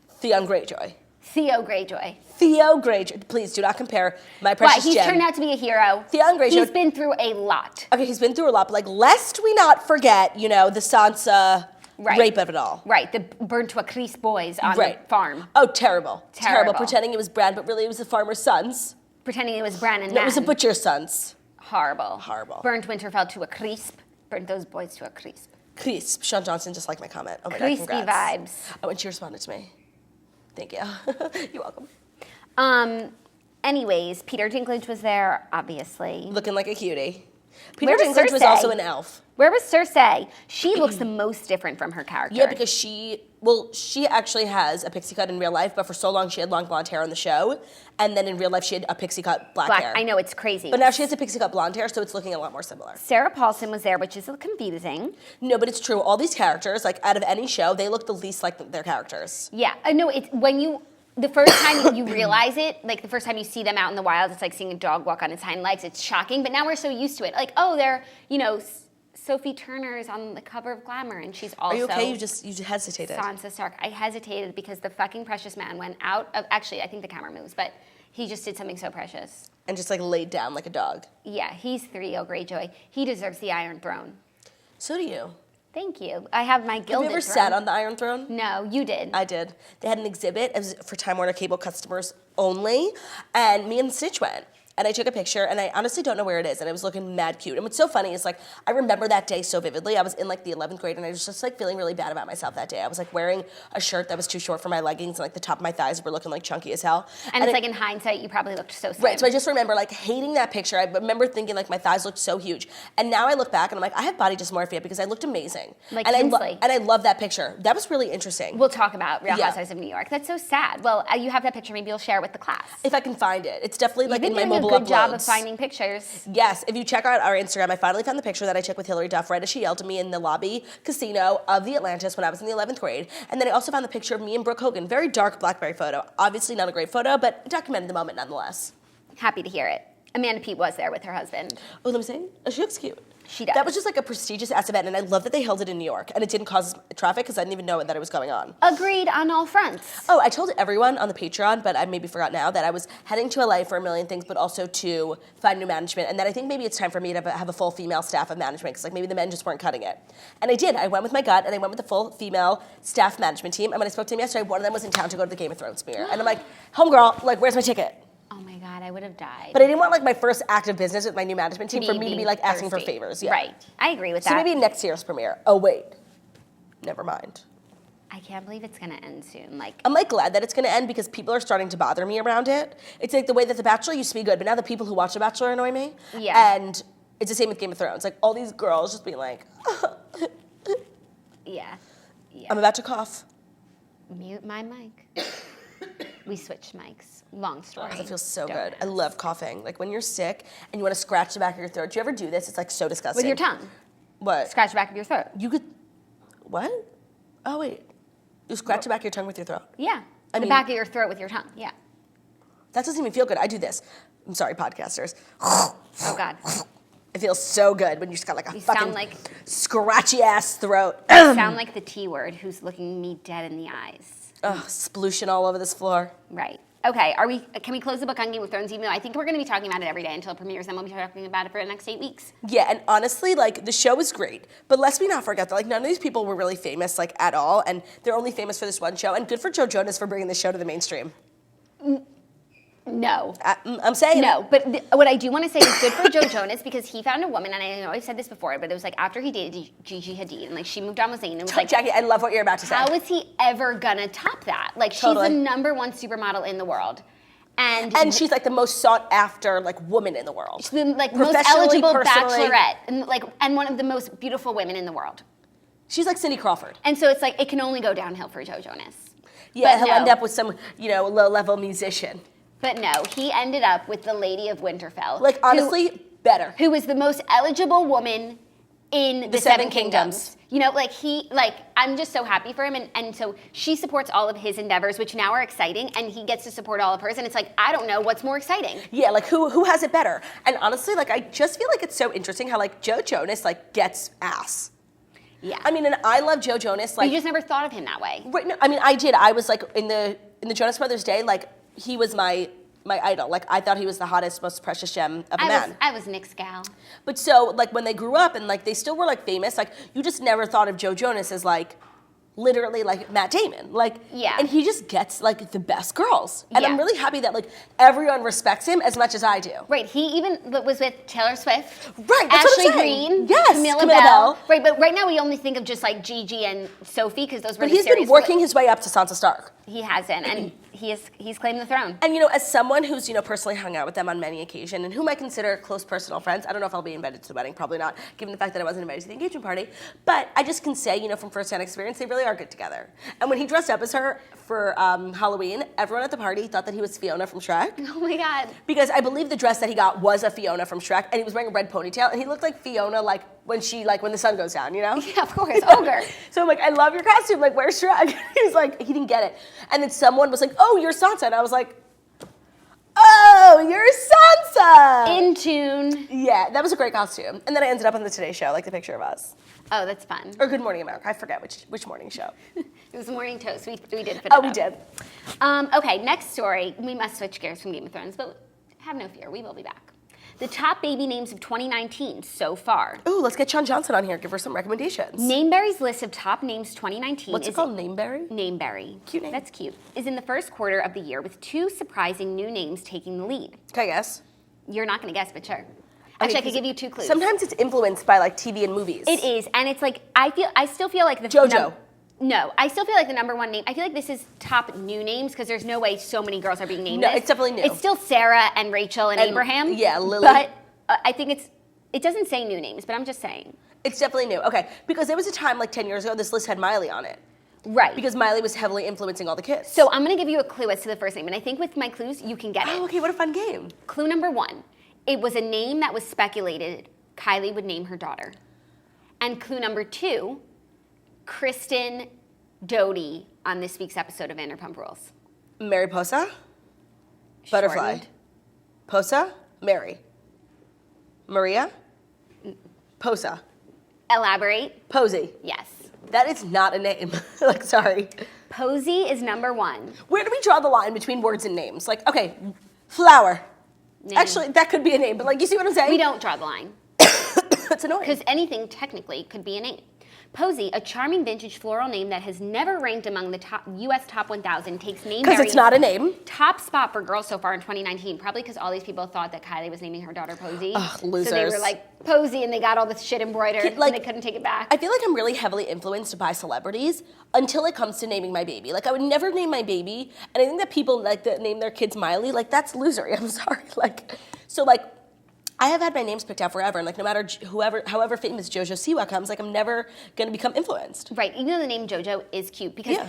Theon Greyjoy. Theo Greyjoy. Theo Greyjoy. Please do not compare my precious He's gem. turned out to be a hero. Theon Greyjoy. He's been through a lot. Okay, he's been through a lot, but like, lest we not forget, the Sansa rape of it all. Right, the burnt to a crisp boys on the farm. Oh, terrible. Terrible. Pretending it was Bran, but really it was the farmer's sons. Pretending it was Bran and No, it was the butcher's sons. Horrible. Burnt Winterfell to a crisp. Burnt those boys to a crisp. Crisp. Shawn Johnson just liked my comment. Oh my Crispy God, congrats. vibes. Oh, and she responded to me. Thank you. You're welcome. Anyways, Peter Dinklage was there, obviously. Looking like a cutie. Peter Where was Dinklage was Cersei? also an elf. Where was Cersei? She looks the most different from her character. Yeah, because she actually has a pixie cut in real life, but for so long she had long blonde hair on the show, and then in real life she had a pixie cut black hair. I know, it's crazy. But now she has a pixie cut blonde hair, so it's looking a lot more similar. Sarah Paulson was there, which is confusing. No, but it's true. All these characters, like out of any show, they look the least like their characters. Yeah, I know. It's the first time you realize it, like the first time you see them out in the wild, it's like seeing a dog walk on its hind legs. It's shocking, but now we're so used to it. Like, oh, they're, Sophie Turner is on the cover of Glamour, and she's also. Are you okay? You just hesitated. Sansa Stark. I hesitated because the fucking precious man went out of. Actually, I think the camera moves, but he just did something so precious. And just like laid down like a dog. Yeah, he's Theo Greyjoy. He deserves the Iron Throne. So do you. Thank you. I have my gilded Have you ever throne. sat on the Iron Throne? No, you did. I did. They had an exhibit. It was for Time Warner Cable customers only, and me and Stitch went. And I took a picture, and I honestly don't know where it is, and it was looking mad cute. And what's so funny is, like, I remember that day so vividly. I was in, like, the 11th grade, and I was just, like, feeling really bad about myself that day. I was, like, wearing a shirt that was too short for my leggings, and, like, the top of my thighs were looking, like, chunky as hell. And it's like, in hindsight, you probably looked so slim. Right, so I just remember, like, hating that picture. I remember thinking, like, my thighs looked so huge. And now I look back, and I'm like, I have body dysmorphia because I looked amazing. Like and Tinsley. I love that picture. That was really interesting. We'll talk about Real Housewives of New York. That's so sad. Well, you have that picture. Maybe you'll share it with the class. If I can find it. It's definitely, like, in my mobile uploads. You've been doing a good job of finding pictures. Yes, if you check out our Instagram, I finally found the picture that I took with Hillary Duff right as she yelled at me in the lobby casino of the Atlantis when I was in the 11th grade. And then I also found the picture of me and Brooke Hogan. Very dark BlackBerry photo. Obviously not a great photo, but it documented the moment nonetheless. Happy to hear it. Amanda Peet was there with her husband. Oh, let me see. Oh, she looks cute. She does. That was just like a prestigious ass event, and I love that they held it in New York, and it didn't cause traffic because I didn't even know that it was going on. Agreed on all fronts. Oh, I told everyone on the Patreon, but I maybe forgot now, that I was heading to LA for a million things, but also to find new management, and that I think maybe it's time for me to have a full female staff of management, because like maybe the men just weren't cutting it. And I did. I went with my gut, and I went with the full female staff management team, and when I spoke to them yesterday, one of them was in town to go to the Game of Thrones premiere. And I'm like, homegirl, like, where's my ticket? Oh my God, I would have died. But I didn't want like my first active business with my new management team for me to be like asking for thirsty. favors. Yeah. Right. I agree with that. So maybe next year's premiere. Oh wait, never mind. I can't believe it's gonna end soon. Like, I'm like glad that it's gonna end because people are starting to bother me around it. It's like the way that The Bachelor used to be good, but now the people who watch The Bachelor annoy me. Yeah. And it's the same with Game of Thrones. Like all these girls just being like, yeah. I'm about to cough. Mute my mic. We switched mics. Long story. It feels so Don't good. I ask. love coughing. Like when you're sick and you want to scratch the back of your throat. Do you ever do this? It's like so disgusting. With your tongue. What? Scratch the back of your throat. You could. What? Oh wait. You scratch the back of your tongue with your throat. Yeah. I The mean- back of your throat with your tongue. Yeah. That doesn't even feel good. I do this. I'm sorry, podcasters. Oh God. It feels so good when you just got like a You fucking sound like- scratchy ass throat. You sound like the T word who's looking me dead in the eyes. Ugh, splooshing all over this floor. Right. Okay. Can we close the book on Game of Thrones? Even though I think we're going to be talking about it every day until it premieres, and we'll be talking about it for the next 8 weeks. Yeah, and honestly, like the show is great, but let's we not forget that like none of these people were really famous like at all, and they're only famous for this one show. And good for Joe Jonas for bringing the show to the mainstream. No. I'm saying No, but what I do want to say is good for Joe Jonas because he found a woman, and I know I've said this before, but it was like after he dated Gigi Hadid, and like she moved on with Zayn, and it was like, Jackie, I love what you're about to say. how is he ever gonna top that? Like Totally. she's the #1 supermodel in the world, and she's like the most sought after like woman in the world. the like most Professionally, eligible personally. bachelorette, and one of the most beautiful women in the world. She's like Cindy Crawford. And so it's like it can only go downhill for Joe Jonas. Yeah, But he'll no. end up with some low-level musician. But no, he ended up with the Lady of Winterfell. Like honestly, better. who was the most eligible woman in the Seven Kingdoms. You know, like I'm just so happy for him. And so she supports all of his endeavors, which now are exciting, and he gets to support all of hers. And it's like, I don't know what's more exciting. Yeah, like who has it better? And honestly, like I just feel like it's so interesting how like Joe Jonas like gets ass. Yeah. I mean, and I love Joe Jonas. Like, you just never thought of him that way. Right, no, I mean, I did. I was like in the Jonas Brothers day, like he was my idol. Like I thought he was the hottest, most precious gem of a man. I was Nick's gal. But so like when they grew up and like they still were like famous, like you just never thought of Joe Jonas as like literally like Matt Damon. Like, yeah. And he just gets like the best girls. And yeah. I'm really happy that like everyone respects him as much as I do. Right. He even was with Taylor Swift. Right. That's Ashley what I'm saying. Greene. Yes. Camilla Bell. Right. But right now we only think of just like Gigi and Sophie because those were But the he's been working his way up to Sansa Stark. He hasn't, and he's claimed the throne. And, you know, as someone who's, you know, personally hung out with them on many occasions and whom I consider close personal friends, I don't know if I'll be invited to the wedding, probably not, given the fact that I wasn't invited to the engagement party, but I just can say, you know, from firsthand experience, they really are good together. And when he dressed up as her for Halloween, everyone at the party thought that he was Fiona from Shrek. Oh my God. Because I believe the dress that he got was a Fiona from Shrek, and he was wearing a red ponytail, and he looked like Fiona, like, when the sun goes down, you know? Yeah, of course, ogre. So I'm like, I love your costume, like, where's Shrek? He's like, he didn't get it. And then someone was like, oh, you're Sansa, and I was like, oh, you're Sansa! In tune. Yeah, that was a great costume. And then I ended up on the Today Show, like the picture of us. Oh, that's fun. Or Good Morning America, I forget which morning show. It was Morning Toast, we did fit it up. We did. Okay, next story, we must switch gears from Game of Thrones, but have no fear, we will be back. The top baby names of 2019 so far. Ooh, let's get Shawn Johnson on here, give her some recommendations. Nameberry's list of top names 2019 What's it called, Nameberry? Nameberry. Cute name. That's cute. Is in the first quarter of the year with 2 surprising new names taking the lead. Can I guess? You're not going to guess, but sure. Actually, I could give you 2 clues. Sometimes it's influenced by like TV and movies. It is, and it's like, I still feel like the... JoJo. No, I still feel like the number one name, I feel like this is top new names because there's no way so many girls are being named No, this. it's definitely new. It's still Sarah and Rachel and Abraham. Yeah, Lily. But I think it doesn't say new names, but I'm just saying. It's definitely new. Okay, because there was a time like 10 years ago, this list had Miley on it. Right. Because Miley was heavily influencing all the kids. So I'm going to give you a clue as to the first name, and I think with my clues, you can get it. Oh, okay, what a fun game. Clue number 1. It was a name that was speculated Kylie would name her daughter. And clue number 2, Kristen Doty on this week's episode of Vanderpump Rules. Mariposa? Butterfly. Shortened. Posa? Mary. Maria? Posa. Elaborate. Posey. Yes. That is not a name. Like, sorry. Posey is number 1. Where do we draw the line between words and names? Like, okay, flower. Name. Actually, that could be a name, but like, you see what I'm saying? We don't draw the line. That's annoying. Because anything technically could be a name. Posey, a charming vintage floral name that has never ranked among the U.S. top 1,000, takes Nameberry's Because it's not a name. top spot for girls so far in 2019. Probably because all these people thought that Kylie was naming her daughter Posey. Ugh, losers. So they were like, Posey, and they got all this shit embroidered, Like, and they couldn't take it back. I feel like I'm really heavily influenced by celebrities until it comes to naming my baby. Like, I would never name my baby, and I think that people like that name their kids Miley, like, that's losery. I'm sorry. Like, so, like, I have had my names picked out forever, and like no matter however famous JoJo Siwa comes, like I'm never gonna become influenced. Right, even though the name JoJo is cute because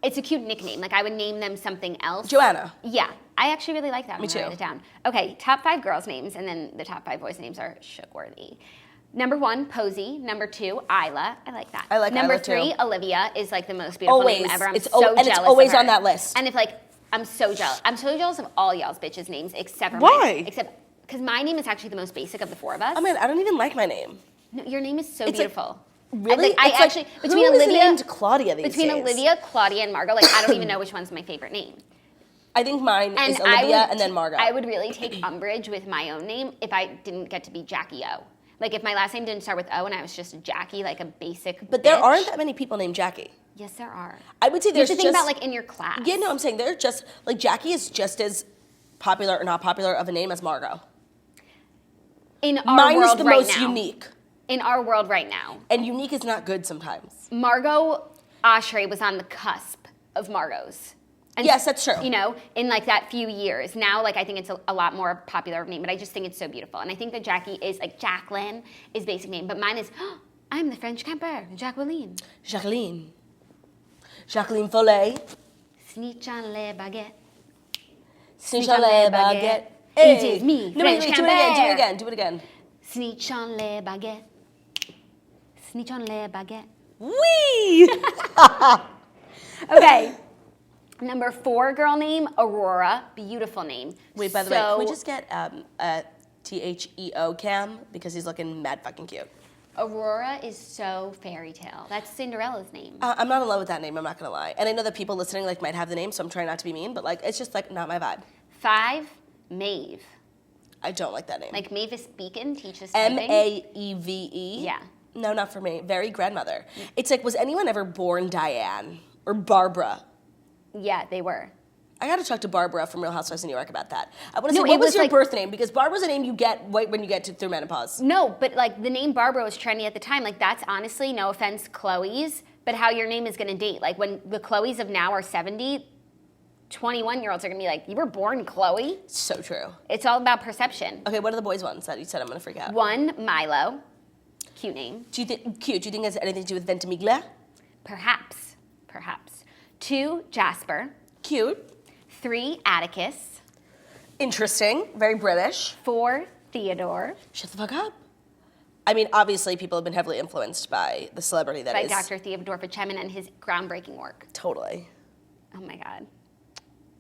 it's a cute nickname. Like I would name them something else. Joanna. Yeah, I actually really like that. Me too. Write it down. Okay, top 5 girls' names, and then the top 5 boys' names are shook-worthy. Number 1, Posey. Number 2, Isla. I like that. I like Number Isla, too. 3, Olivia is like the most beautiful Always. name ever. I'm It's so jealous and it's always of her. on that list. And if like I'm so jealous. I'm so jealous of all y'all's bitches' names except for Why? mine. Except because my name is actually the most basic of the 4 of us. Oh man, I don't even like my name. No, your name is so It's beautiful. Really? I It's actually like, between who is Olivia named Claudia these between days? Olivia, Claudia, and Margot, like I don't even know which one's my favorite name. I think mine And is Olivia and then Margot. I would really take umbrage with my own name if I didn't get to be Jackie O. Like if my last name didn't start with O and I was just a Jackie, like a basic. But there bitch. aren't that many people named Jackie. Yes, there are. I would say You there's have to think about like in your class. Yeah, no, I'm saying they're just like Jackie is just as popular or not popular of a name as Margot. In our Mine world is the right most now. unique. In our world right now. And unique is not good sometimes. Margot Oshry was on the cusp of Margot's. And, yes, that's true. You know, in like that few years. Now, like I think it's a lot more popular of name, but I just think it's so beautiful. And I think that Jackie is like Jacqueline is basic name, but mine is I'm the French camper, Jacqueline. Jacqueline. Jacqueline Follet. Snitch on les baguettes. Snitch on les baguettes. It is me, No, wait, French do it again, camper. do it again, do it again. Snitch on les baguettes. Snitch on le baguette. Wee! Okay. Number 4 girl name, Aurora. Beautiful name. Wait, by the way, can we just get a THEO cam? Because he's looking mad fucking cute. Aurora is so fairy tale. That's Cinderella's name. I'm not in love with that name, I'm not gonna lie. And I know that people listening like might have the name, so I'm trying not to be mean, but like it's just like not my vibe. 5, Maeve. I don't like that name. Like Mavis Beacon teaches typing. Maeve? Yeah. No, not for me. Very grandmother. It's like, was anyone ever born Diane or Barbara? Yeah, they were. I gotta talk to Barbara from Real Housewives of New York about that. I wanna No, say, it what was was your like- birth name? Because Barbara's a name you get right when you get through menopause. No, but like the name Barbara was trendy at the time. Like that's honestly, no offense, Chloe's, but how your name is gonna date. Like when the Chloe's of now are 70, 21-year-olds are gonna be like, you were born Chloe? So true. It's all about perception. Okay, what are the boys' ones that you said I'm gonna freak out? 1, Milo. Cute name. Do you think it has anything to do with Ventimiglia? Perhaps. 2, Jasper. Cute. 3, Atticus. Interesting. Very British. 4, Theodore. Shut the fuck up. I mean, obviously, people have been heavily influenced by the celebrity that By is. Dr. Theodore Fitzgerald and his groundbreaking work. Totally. Oh my God.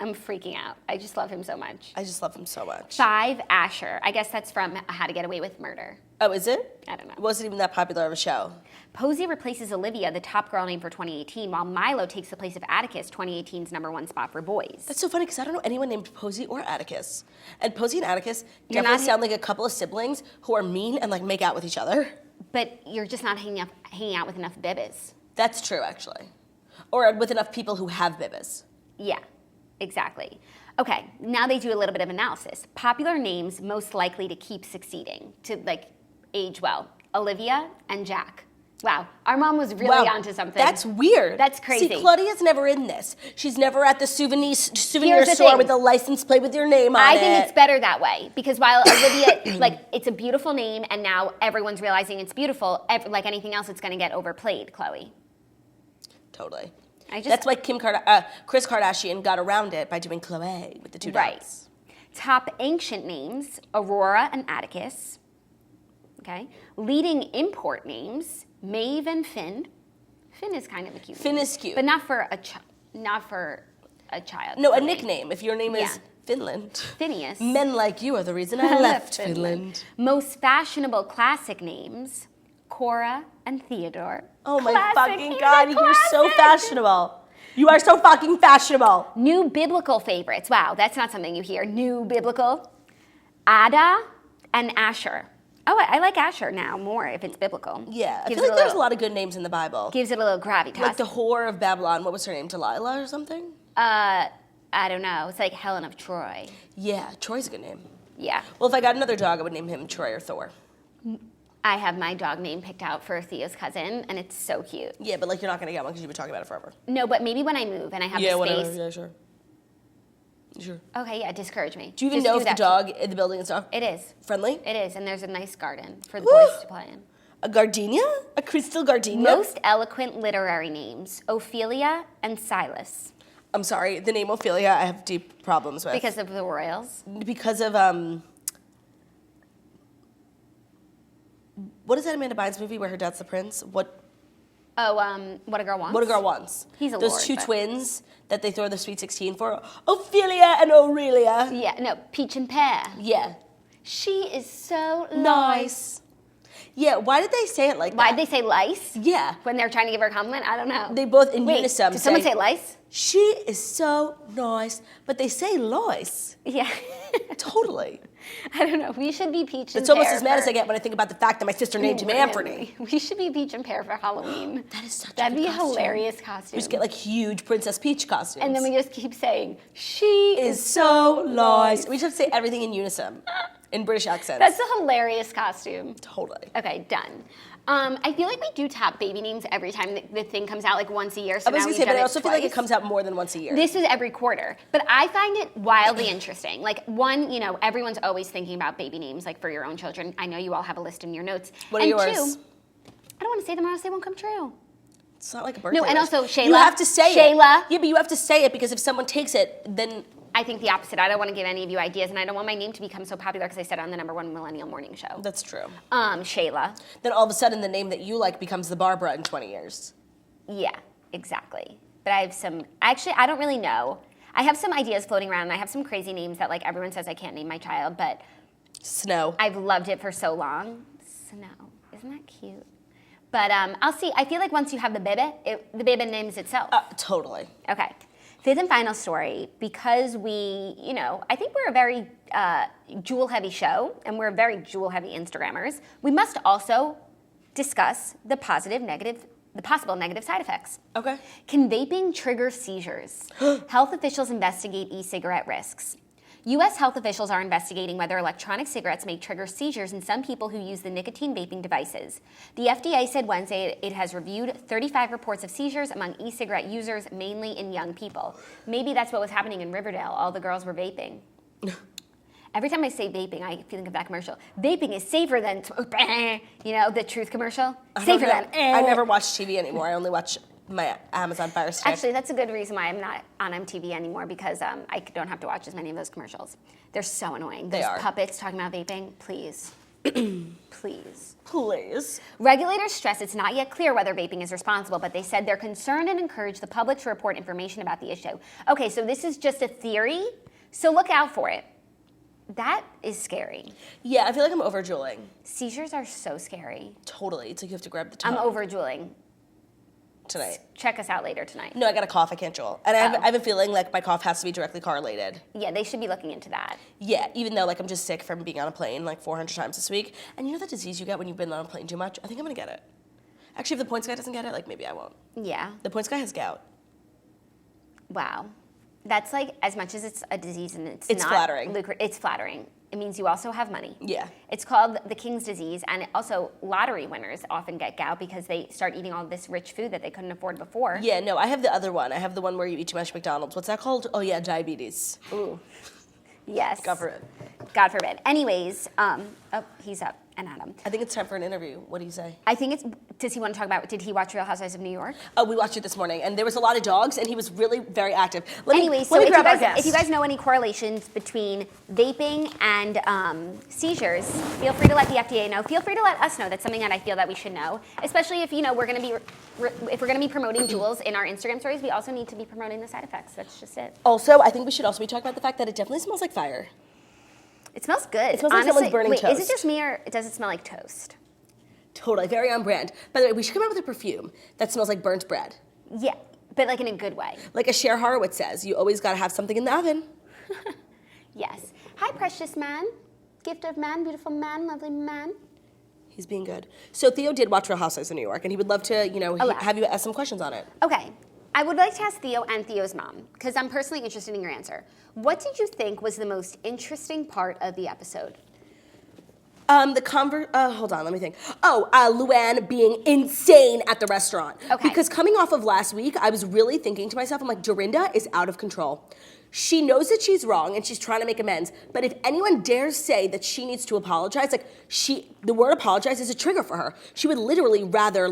I'm freaking out. I just love him so much. I just love him so much. 5, Asher. I guess that's from How to Get Away with Murder. Oh, is it? I don't know. It wasn't even that popular of a show. Posey replaces Olivia, the top girl name for 2018, while Milo takes the place of Atticus, 2018's #1 spot for boys. That's so funny because I don't know anyone named Posey or Atticus. And Posey and Atticus You're definitely not- sound like a couple of siblings who are mean and like make out with each other. But you're just not hanging out with enough bibbas. That's true, actually. Or with enough people who have bibbas. Yeah, exactly. Okay, now they do a little bit of analysis. Popular names most likely to keep succeeding, to like age well. Olivia and Jack. Wow, our mom was really onto something. That's weird. That's crazy. See, Claudia's never in this. She's never at the souvenir Here's the store thing. with a license plate with your name on it. I think it's better that way because while Olivia, like, it's a beautiful name and now everyone's realizing it's beautiful, like anything else, it's going to get overplayed, Chloe. Totally. That's why Kris Kardashian got around it by doing Chloe with the 2 Right. dots. Top ancient names, Aurora and Atticus. Okay. Leading import names, Maeve and Finn. Finn is kind of a cute Finn name. is cute. But not for a child. No, a for me. nickname. If your name Yeah. is Finland. Phineas. Men like you are the reason I left Finland. Most fashionable classic names, Cora and Theodore. Oh my Classic, fucking he's God, a you're so classic. fashionable. You are so fucking fashionable. New biblical favorites. Wow, that's not something you hear. New biblical. Ada and Asher. Oh, I like Asher now more if it's biblical. Yeah, I Gives feel it like a there's a little- lot of good names in the Bible. Gives it a little gravitas. Like the whore of Babylon, what was her name? Delilah or something? I don't know. It's like Helen of Troy. Yeah, Troy's a good name. Yeah. Well, if I got another dog, I would name him Troy or Thor. I have my dog name picked out for Theo's cousin, and it's so cute. Yeah, but like you're not gonna get one because you've been talking about it forever. No, but maybe when I move and I have the space. whatever. Yeah, sure. Sure. Okay, yeah, discourage me. Do you even Just know if the that. dog in the building is dog It is. friendly? It is, and there's a nice garden for the Woo! boys to play in. A gardenia? A crystal gardenia? Most eloquent literary names, Ophelia and Silas. I'm sorry, the name Ophelia I have deep problems with. Because of the royals. Because of what is that Amanda Bynes movie where her dad's the prince? What What a Girl Wants. What a Girl Wants. He's a Those lord, 2 but- twins that they throw the Sweet 16 for. Ophelia and Aurelia. Yeah, no, Peach and Pear. Yeah. She is so nice. Nice. Yeah, why did they say it like Why'd that? they say lice? Yeah. When they're trying to give her a compliment? I don't know. They both in Wait, unison did someone say- say lice? She is so nice, but they say Lois. Yeah. Totally. I don't know. We should be Peach and It's Pear. almost as mad as for- I get when I think about the fact that my sister named him Anthony. We should be Peach and Pear for Halloween. That is such That'd a good be a costume. hilarious costume. We just get like huge Princess Peach costumes. and then we just keep saying, she is so nice. We just say everything in unison, in British accents. That's a hilarious costume. Totally. Okay, done. I feel like we do top baby names every time the thing comes out, like once a year. So I was now gonna we've say, but done I it also feel like it twice. comes out more than once a year. This is every quarter. But I find it wildly interesting. Like, one, you know, everyone's always thinking about baby names, like for your own children. I know you all have a list in your notes. What are and yours? 2, I don't want to say them or else they won't come true. It's not like a birthday No, and wish. also Shayla. You have to say Shayla. it. Yeah, but you have to say it because if someone takes it, then I think the opposite. I don't want to give any of you ideas, and I don't want my name to become so popular because I said it on the #1 millennial morning show. That's true. Shayla. Then all of a sudden the name that you like becomes the Barbara in 20 years. Yeah, exactly. But I have some, actually, I don't really know. I have some ideas floating around, and I have some crazy names that, like, everyone says I can't name my child, but Snow. I've loved it for so long. Snow. Isn't that cute? But I'll see. I feel like once you have the baby, the baby names itself. Totally. Okay. Fifth and final story, because we, I think we're a very jewel-heavy show, and we're very jewel-heavy Instagrammers. We must also discuss the possible negative side effects. Okay. Can vaping trigger seizures? Health officials investigate e-cigarette risks. U.S. health officials are investigating whether electronic cigarettes may trigger seizures in some people who use the nicotine vaping devices. The FDA said Wednesday it has reviewed 35 reports of seizures among e-cigarette users, mainly in young people. Maybe that's what was happening in Riverdale. All the girls were vaping. Every time I say vaping, I think of that commercial. Vaping is safer than, the Truth commercial. Safer than. I never watch TV anymore. I only watch my Amazon Fire Stick. Actually, that's a good reason why I'm not on MTV anymore, because I don't have to watch as many of those commercials. They're so annoying. Those puppets talking about vaping, please. Please. Regulators stress it's not yet clear whether vaping is responsible, but they said they're concerned and encourage the public to report information about the issue. Okay, so this is just a theory, so look out for it. That is scary. Yeah, I feel like I'm over-juuling. Seizures are so scary. Totally. It's like you have to grab the tongue. I'm over-juuling. Tonight. Check us out later tonight. No, I got a cough. I can't jewel. And I have a feeling like my cough has to be directly correlated. Yeah, they should be looking into that. Yeah, even though like I'm just sick from being on a plane like 400 times this week. And you know that disease you get when you've been on a plane too much? I think I'm going to get it. Actually, if the points guy doesn't get it, like maybe I won't. Yeah. The points guy has gout. Wow. That's like, as much as it's a disease and it's not flattering. It's flattering. It means you also have money. Yeah. It's called the king's disease, and also lottery winners often get gout because they start eating all this rich food that they couldn't afford before. Yeah, no, I have the other one. I have the one where you eat too much McDonald's. What's that called? Oh yeah, diabetes. Ooh. Yes. God forbid. God forbid. Anyways, he's up and Adam. I think it's time for an interview. What do you say? I think does he want to talk about, did he watch Real Housewives of New York? Oh, we watched it this morning, and there was a lot of dogs, and he was really very active. Let me grab our guest. If you guys know any correlations between vaping and seizures, feel free to let the FDA know. Feel free to let us know. That's something that I feel that we should know, especially if we're going to be promoting jewels in our Instagram stories. We also need to be promoting the side effects. That's just it. Also, I think we should also be talking about the fact that it definitely smells like fire. It smells good. It smells like someone's burning toast. Is it just me, or does it smell like toast? Totally, very on brand. By the way, we should come out with a perfume that smells like burnt bread. Yeah, but like in a good way. Like a Cher Horowitz says, you always gotta have something in the oven. Yes. Hi, precious man. Gift of man, beautiful man, lovely man. He's being good. So Theo did watch Real Housewives of New York, and he would love to, have you ask some questions on it. Okay. I would like to ask Theo and Theo's mom, because I'm personally interested in your answer. What did you think was the most interesting part of the episode? Hold on, let me think. Luann being insane at the restaurant. Okay. Because coming off of last week, I was really thinking to myself, I'm like, Dorinda is out of control. She knows that she's wrong and she's trying to make amends. But if anyone dares say that she needs to apologize, the word apologize is a trigger for her. She would literally rather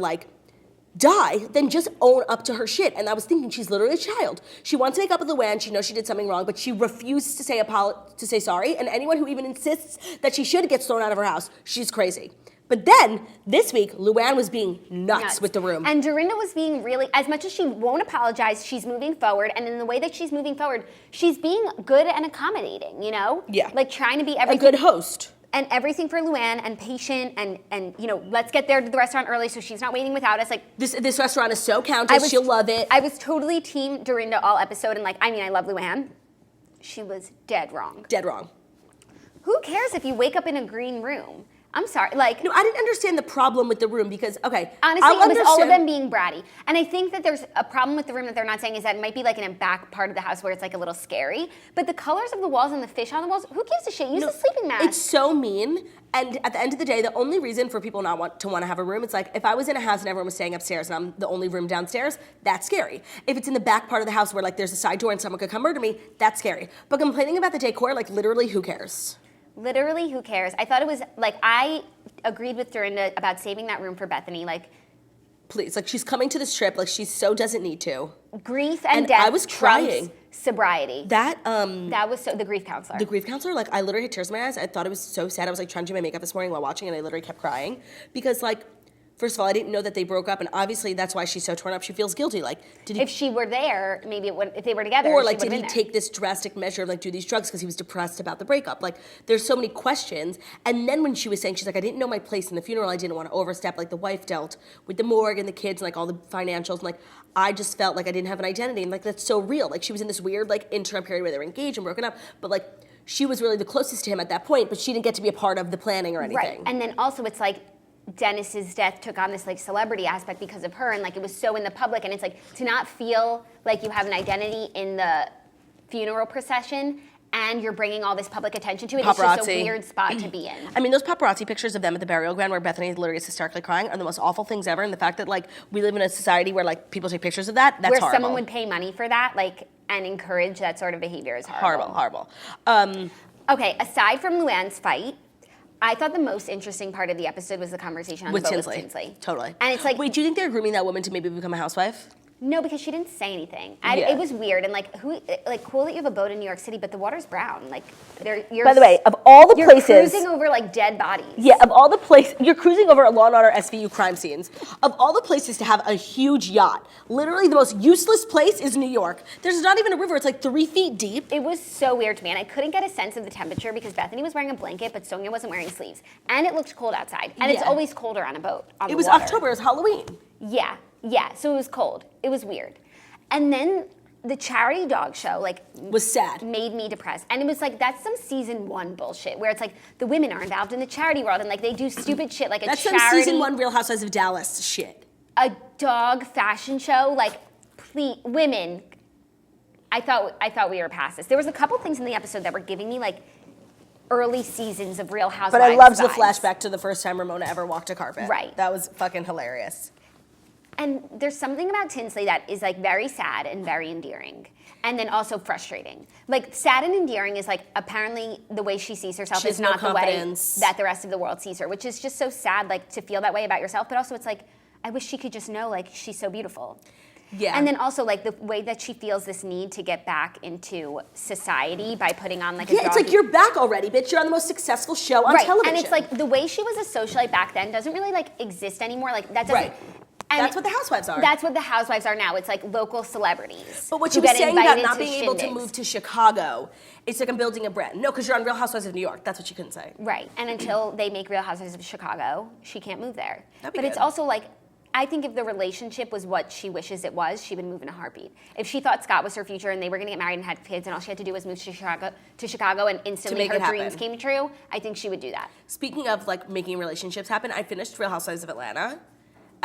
die than just own up to her shit. And I was thinking, she's literally a child. She wants to make up with Luann. She knows she did something wrong, but she refuses to say sorry. And anyone who even insists that she should gets thrown out of her house, she's crazy. But then, this week, Luann was being nuts with the room. And Dorinda was being really, as much as she won't apologize, she's moving forward. And in the way that she's moving forward, she's being good and accommodating, Yeah. Like trying to be everything. A good host. And everything for Luann, and patient, and let's get there to the restaurant early so she's not waiting without us. This restaurant is so countess, she'll love it. I was totally team Dorinda all episode, and I love Luann. She was dead wrong. Dead wrong. Who cares if you wake up in a green room? I'm sorry, No, I didn't understand the problem with the room because, okay. Honestly, it was all of them being bratty. And I think that there's a problem with the room that they're not saying is that it might be in a back part of the house where it's a little scary. But the colors of the walls and the fish on the walls, who gives a shit? Use a sleeping mask. It's so mean. And at the end of the day, the only reason for people not want to have a room, it's if I was in a house and everyone was staying upstairs and I'm the only room downstairs, that's scary. If it's in the back part of the house where there's a side door and someone could come murder me, that's scary. But complaining about the decor, literally, who cares? Literally, who cares? I thought it was, I agreed with Dorinda about saving that room for Bethany, Please, she's coming to this trip, she so doesn't need to. Grief and death I was crying. sobriety. That was the grief counselor. The grief counselor, like I literally had tears in my eyes. I thought it was so sad. I was like trying to do my makeup this morning while watching, and I literally kept crying because like, first of all, I didn't know that they broke up, and obviously that's why she's so torn up. She feels guilty. Like, if she were there, maybe it would. If they were together, or like, did he take this drastic measure of like do these drugs because he was depressed about the breakup? Like, there's so many questions. And then when she was saying, she's like, I didn't know my place in the funeral. I didn't want to overstep. Like the wife dealt with the morgue and the kids and like all the financials. And like, I just felt like I didn't have an identity. And like, that's so real. Like, she was in this weird like interim period where they were engaged and broken up, but like, she was really the closest to him at that point, but she didn't get to be a part of the planning or anything. Right. And then also, it's like, Dennis's death took on this like celebrity aspect because of her, and like it was so in the public, and it's like to not feel like you have an identity in the funeral procession and you're bringing all this public attention to it. It's just a weird spot to be in. I mean, those paparazzi pictures of them at the burial ground where Bethany literally is hysterically crying are the most awful things ever, and the fact that like we live in a society where like people take pictures of that's where horrible. Someone would pay money for that, like, and encourage that sort of behavior is horrible. Horrible. Okay, aside from Luann's fight, I thought the most interesting part of the episode was the conversation on the boat with Tinsley. Totally. And it's like, wait, do you think they're grooming that woman to maybe become a housewife? No, because she didn't say anything. It was weird, and like, cool that you have a boat in New York City, but the water's brown. Like, by the way, of all the places, you're cruising over like dead bodies. Yeah, of all the places, you're cruising over Law and Order SVU crime scenes. Of all the places to have a huge yacht, literally the most useless place is New York. There's not even a river. It's like 3 feet deep. It was so weird to me, and I couldn't get a sense of the temperature because Bethany was wearing a blanket, but Sonia wasn't wearing sleeves, and it looked cold outside. And it's always colder on a boat. It was October. It was Halloween. Yeah. So it was cold. It was weird. And then the charity dog show, like, was sad. Made me depressed. And it was like, that's some season 1 bullshit where it's like the women are involved in the charity world and like they do stupid shit like that's charity. That's some season 1 Real Housewives of Dallas shit. A dog fashion show, like, please, women. I thought we were past this. There was a couple things in the episode that were giving me like early seasons of Real Housewives. But I loved vibes. the flashback to the first time Ramona ever walked a carpet. Right. That was fucking hilarious. And there's something about Tinsley that is like very sad and very endearing. And then also frustrating. Like, sad and endearing is like, apparently the way she sees herself is not the way that the rest of the world sees her, which is just so sad, like, to feel that way about yourself. But also it's like, I wish she could just know, like, she's so beautiful. Yeah. And then also, like, the way that she feels this need to get back into society by putting on, like, a it's like, you're back already, bitch. You're on the most successful show on television. And it's like, the way she was a socialite back then doesn't really, like, exist anymore. Like, that doesn't... Right. And that's what the Housewives are. That's what the Housewives are now. It's like local celebrities. But what she was saying about not being able to move to Chicago, it's like I'm building a brand. No, because you're on Real Housewives of New York. That's what she couldn't say. Right. And until they make Real Housewives of Chicago, she can't move there. That'd be but good. It's also like, I think if the relationship was what she wishes it was, she would move in a heartbeat. If she thought Scott was her future and they were going to get married and had kids and all she had to do was move to Chicago and instantly her dreams came true, I think she would do that. Speaking of like making relationships happen, I finished Real Housewives of Atlanta.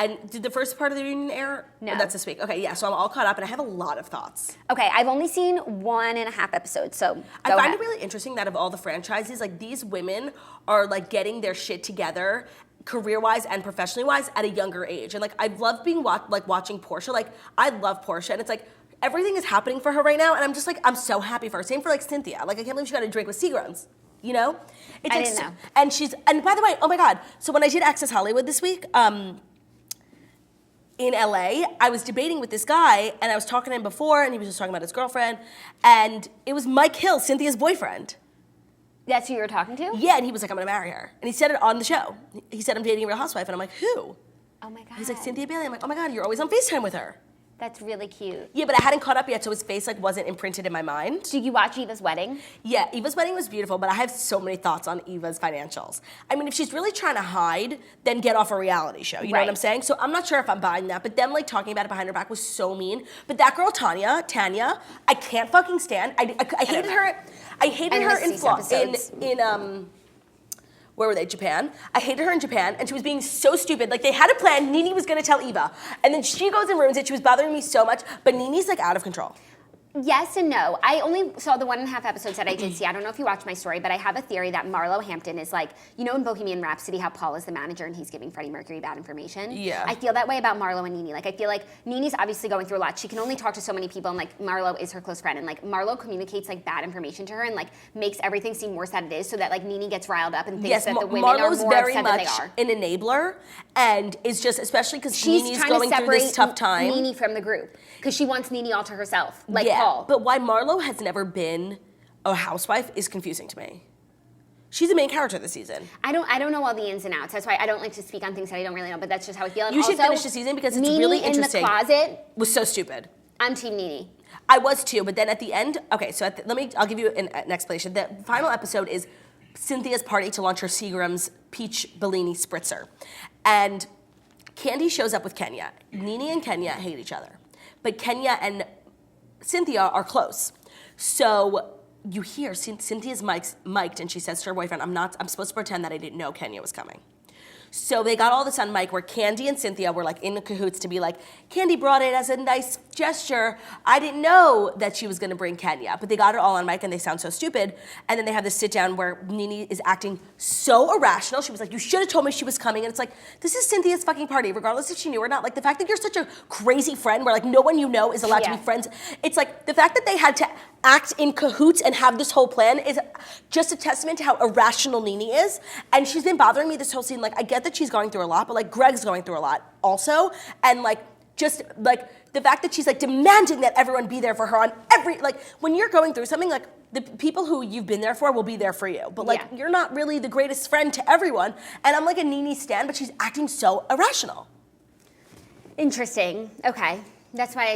And did the first part of the reunion air? No. Oh, that's this week. Okay, yeah, so I'm all caught up and I have a lot of thoughts. Okay, I've only seen 1.5 episodes, so I find it really interesting that of all the franchises, like these women are like getting their shit together career-wise and professionally-wise at a younger age. And like I love being watching Portia. Like I love Portia and it's like everything is happening for her right now and I'm just like, I'm so happy for her. Same for like Cynthia. Like I can't believe she got a drink with Seagrams. You know? It's I like, didn't know. And by the way, oh my God. So when I did Access Hollywood this week, in LA, I was debating with this guy, and I was talking to him before, and he was just talking about his girlfriend, and it was Mike Hill, Cynthia's boyfriend. That's who you were talking to? Yeah, and he was like, I'm gonna marry her. And he said it on the show. He said, I'm dating a Real Housewife, and I'm like, who? Oh my God. He's like, Cynthia Bailey. I'm like, oh my God, you're always on FaceTime with her. That's really cute. Yeah, but I hadn't caught up yet, so his face like wasn't imprinted in my mind. Did you watch Eva's wedding? Yeah, Eva's wedding was beautiful, but I have so many thoughts on Eva's financials. I mean, if she's really trying to hide, then get off a reality show. You know what I'm saying? So I'm not sure if I'm buying that, but them like talking about it behind her back was so mean. But that girl, Tanya, I can't fucking stand. I hated her. I hated her in where were they? Japan. I hated her in Japan, and she was being so stupid. Like, they had a plan. Nene was going to tell Eva, and then she goes and ruins it. She was bothering me so much, but Nene's, like, out of control. Yes and no. I only saw the 1.5 episodes that I did see. I don't know if you watched my story, but I have a theory that Marlo Hampton is like, you know in Bohemian Rhapsody how Paul is the manager and he's giving Freddie Mercury bad information? Yeah. I feel that way about Marlo and Nene. Like, I feel like Nene's obviously going through a lot. She can only talk to so many people, and like Marlo is her close friend. And like Marlo communicates like bad information to her and like makes everything seem worse than it is, so that like Nene gets riled up and thinks that the women Marlo's are more very upset much than they are. an enabler, and is just, especially because She's Nene's trying going to through this separate tough time. Nene from the group because she wants Nene all to herself. Like pull. But why Marlo has never been a housewife is confusing to me. She's the main character this season. I don't know all the ins and outs. That's why I don't like to speak on things that I don't really know, but that's just how I feel. And You should also, finish the season because it's Nene really interesting. in the closet Was so stupid. I'm Team Nene. I was too, but then at the end, okay, so I'll give you an explanation. The final episode is Cynthia's party to launch her Seagram's Peach Bellini Spritzer. And Candy shows up with Kenya. Nene and Kenya hate each other. But Kenya and Cynthia are close. So you hear Cynthia's mic'd and she says to her boyfriend, I'm supposed to pretend that I didn't know Kenya was coming. So they got all this on mic where Candy and Cynthia were like in cahoots to be like, Candy brought it as a nice gesture. I didn't know that she was gonna bring Kenya. But they got it all on mic and they sound so stupid. And then they have this sit down where Nene is acting so irrational. She was like, you should have told me she was coming. And it's like, this is Cynthia's fucking party, regardless if she knew or not. Like the fact that you're such a crazy friend where like no one you know is allowed to be friends. It's like the fact that they had to act in cahoots and have this whole plan is just a testament to how irrational Nene is. And she's been bothering me this whole scene. Like, I get that she's going through a lot, but like Greg's going through a lot also. And like, just like the fact that she's like demanding that everyone be there for her on every, like when you're going through something, like the people who you've been there for will be there for you. But like, you're not really the greatest friend to everyone. And I'm like a Nene stan, but she's acting so irrational. Interesting. Okay. That's why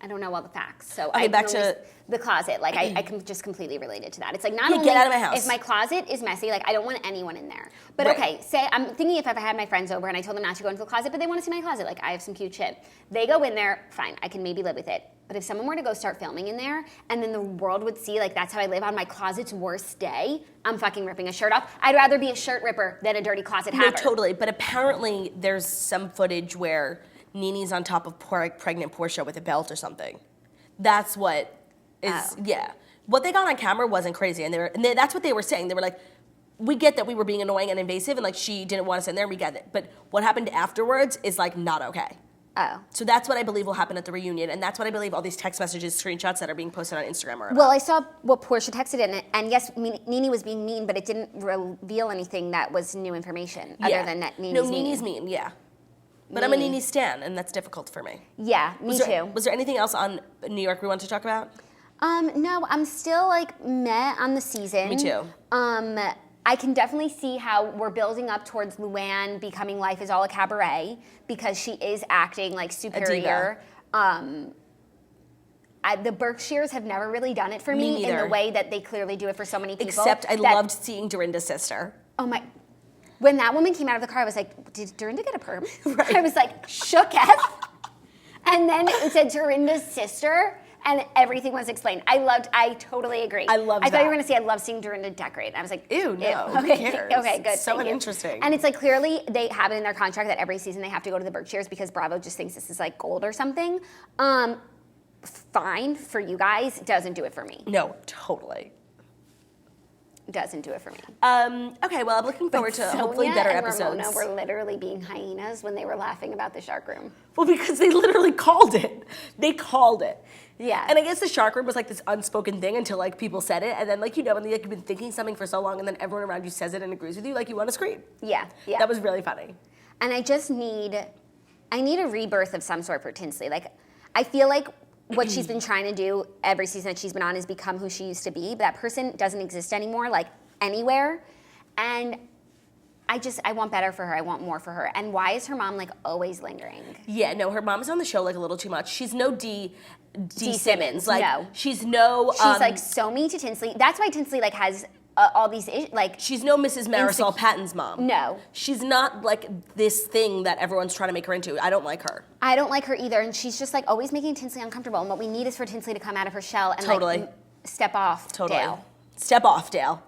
I don't know all the facts. So okay, back to the closet. Like I can just completely relate it to that. It's like not only get out of my house. If my closet is messy, like I don't want anyone in there. But Right. okay, say I'm thinking if I had my friends over and I told them not to go into the closet, but they want to see my closet, like I have some cute shit. They go in there, fine, I can maybe live with it. But if someone were to go start filming in there and then the world would see like that's how I live on my closet's worst day, I'm fucking ripping a shirt off. I'd rather be a shirt ripper than a dirty closet haver. No, totally. But apparently there's some footage where Nene's on top of pregnant Portia with a belt or something. That's what is, yeah. What they got on camera wasn't crazy, and that's what they were saying. They were like, we get that we were being annoying and invasive, and like she didn't want us in there, we get it. But what happened afterwards is like not okay. Oh. So that's what I believe will happen at the reunion, and that's what I believe all these text messages, screenshots that are being posted on Instagram are about. Well, I saw what Portia texted in, and yes, Nene was being mean, but it didn't reveal anything that was new information other than that Nene's mean. No, Nene's mean, yeah. But I'm a Nene stan, and that's difficult for me. Yeah, me too. Was there anything else on New York we wanted to talk about? No, I'm still like meh on the season. Me too. I can definitely see how we're building up towards Luann becoming Life is All a Cabaret because she is acting like superior. The Berkshires have never really done it for me in the way that they clearly do it for so many people. Except I loved seeing Dorinda's sister. Oh my. When that woman came out of the car, I was like, did Dorinda get a perm? Right. I was like, shook F. And then it said Dorinda's sister, and everything was explained. I totally agree. I love I that. thought you were going to say I love seeing Dorinda decorate. I was like, Ew, no, who Okay, cares? okay, good. So thank you. interesting. And it's like clearly they have it in their contract that every season they have to go to the Berkshires because Bravo just thinks this is like gold or something. Fine for you guys. Doesn't do it for me. No, totally. Doesn't do it for me. Okay, well, I'm looking forward to hopefully Sonia better and episodes. Ramona were literally being hyenas when they were laughing about the shark room. Well, because they literally called it. They called it. Yeah. And I guess the shark room was like this unspoken thing until like people said it, and then like when like, you've been thinking something for so long, and then everyone around you says it and agrees with you, like you want to scream. Yeah. That was really funny. And I need a rebirth of some sort for Tinsley. Like, I feel like what she's been trying to do every season that she's been on is become who she used to be. But that person doesn't exist anymore, like anywhere. And I want better for her. I want more for her. And why is her mom like always lingering? Yeah, no, her mom's on the show like a little too much. She's no D Simmons. Like, no. She's no. She's like so mean to Tinsley. That's why Tinsley like has all these like. She's no Mrs. Marisol Patton's mom. No. She's not like this thing that everyone's trying to make her into. I don't like her. I don't like her either, and she's just like always making Tinsley uncomfortable. And what we need is for Tinsley to come out of her shell and like step off. Totally. Dale. Step off, Dale.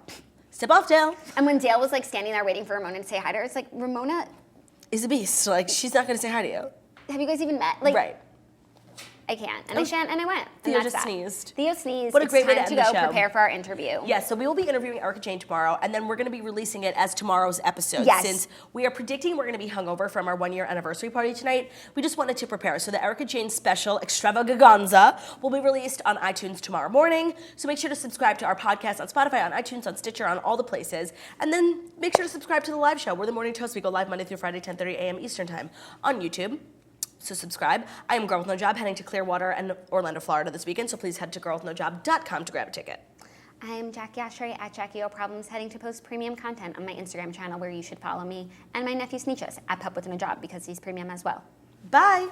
Step off, Dale. And when Dale was like standing there waiting for Ramona to say hi to her, it's like Ramona is a beast. Like she's not going to say hi to you. Have you guys even met? Like, right. I can't. And I shan't, and I went. Theo just sneezed. Theo sneezed. What a great way to It's end time the to go show. prepare for our interview. Yes, so we will be interviewing Erika Jayne tomorrow, and then we're going to be releasing it as tomorrow's episode. Yes. Since we are predicting we're going to be hungover from our 1-year anniversary party tonight, we just wanted to prepare. So the Erika Jayne special extravaganza will be released on iTunes tomorrow morning. So make sure to subscribe to our podcast on Spotify, on iTunes, on Stitcher, on all the places. And then make sure to subscribe to the live show. We're the Morning Toast. We go live Monday through Friday, 10:30 a.m. Eastern Time on YouTube. So subscribe. I am Girl With No Job, heading to Clearwater and Orlando, Florida this weekend, so please head to girlwithnojob.com to grab a ticket. I'm Jackie Oshry at Jackie O Problems, heading to post premium content on my Instagram channel where you should follow me, and my nephew Sneechus at Pup With No Job because he's premium as well. Bye!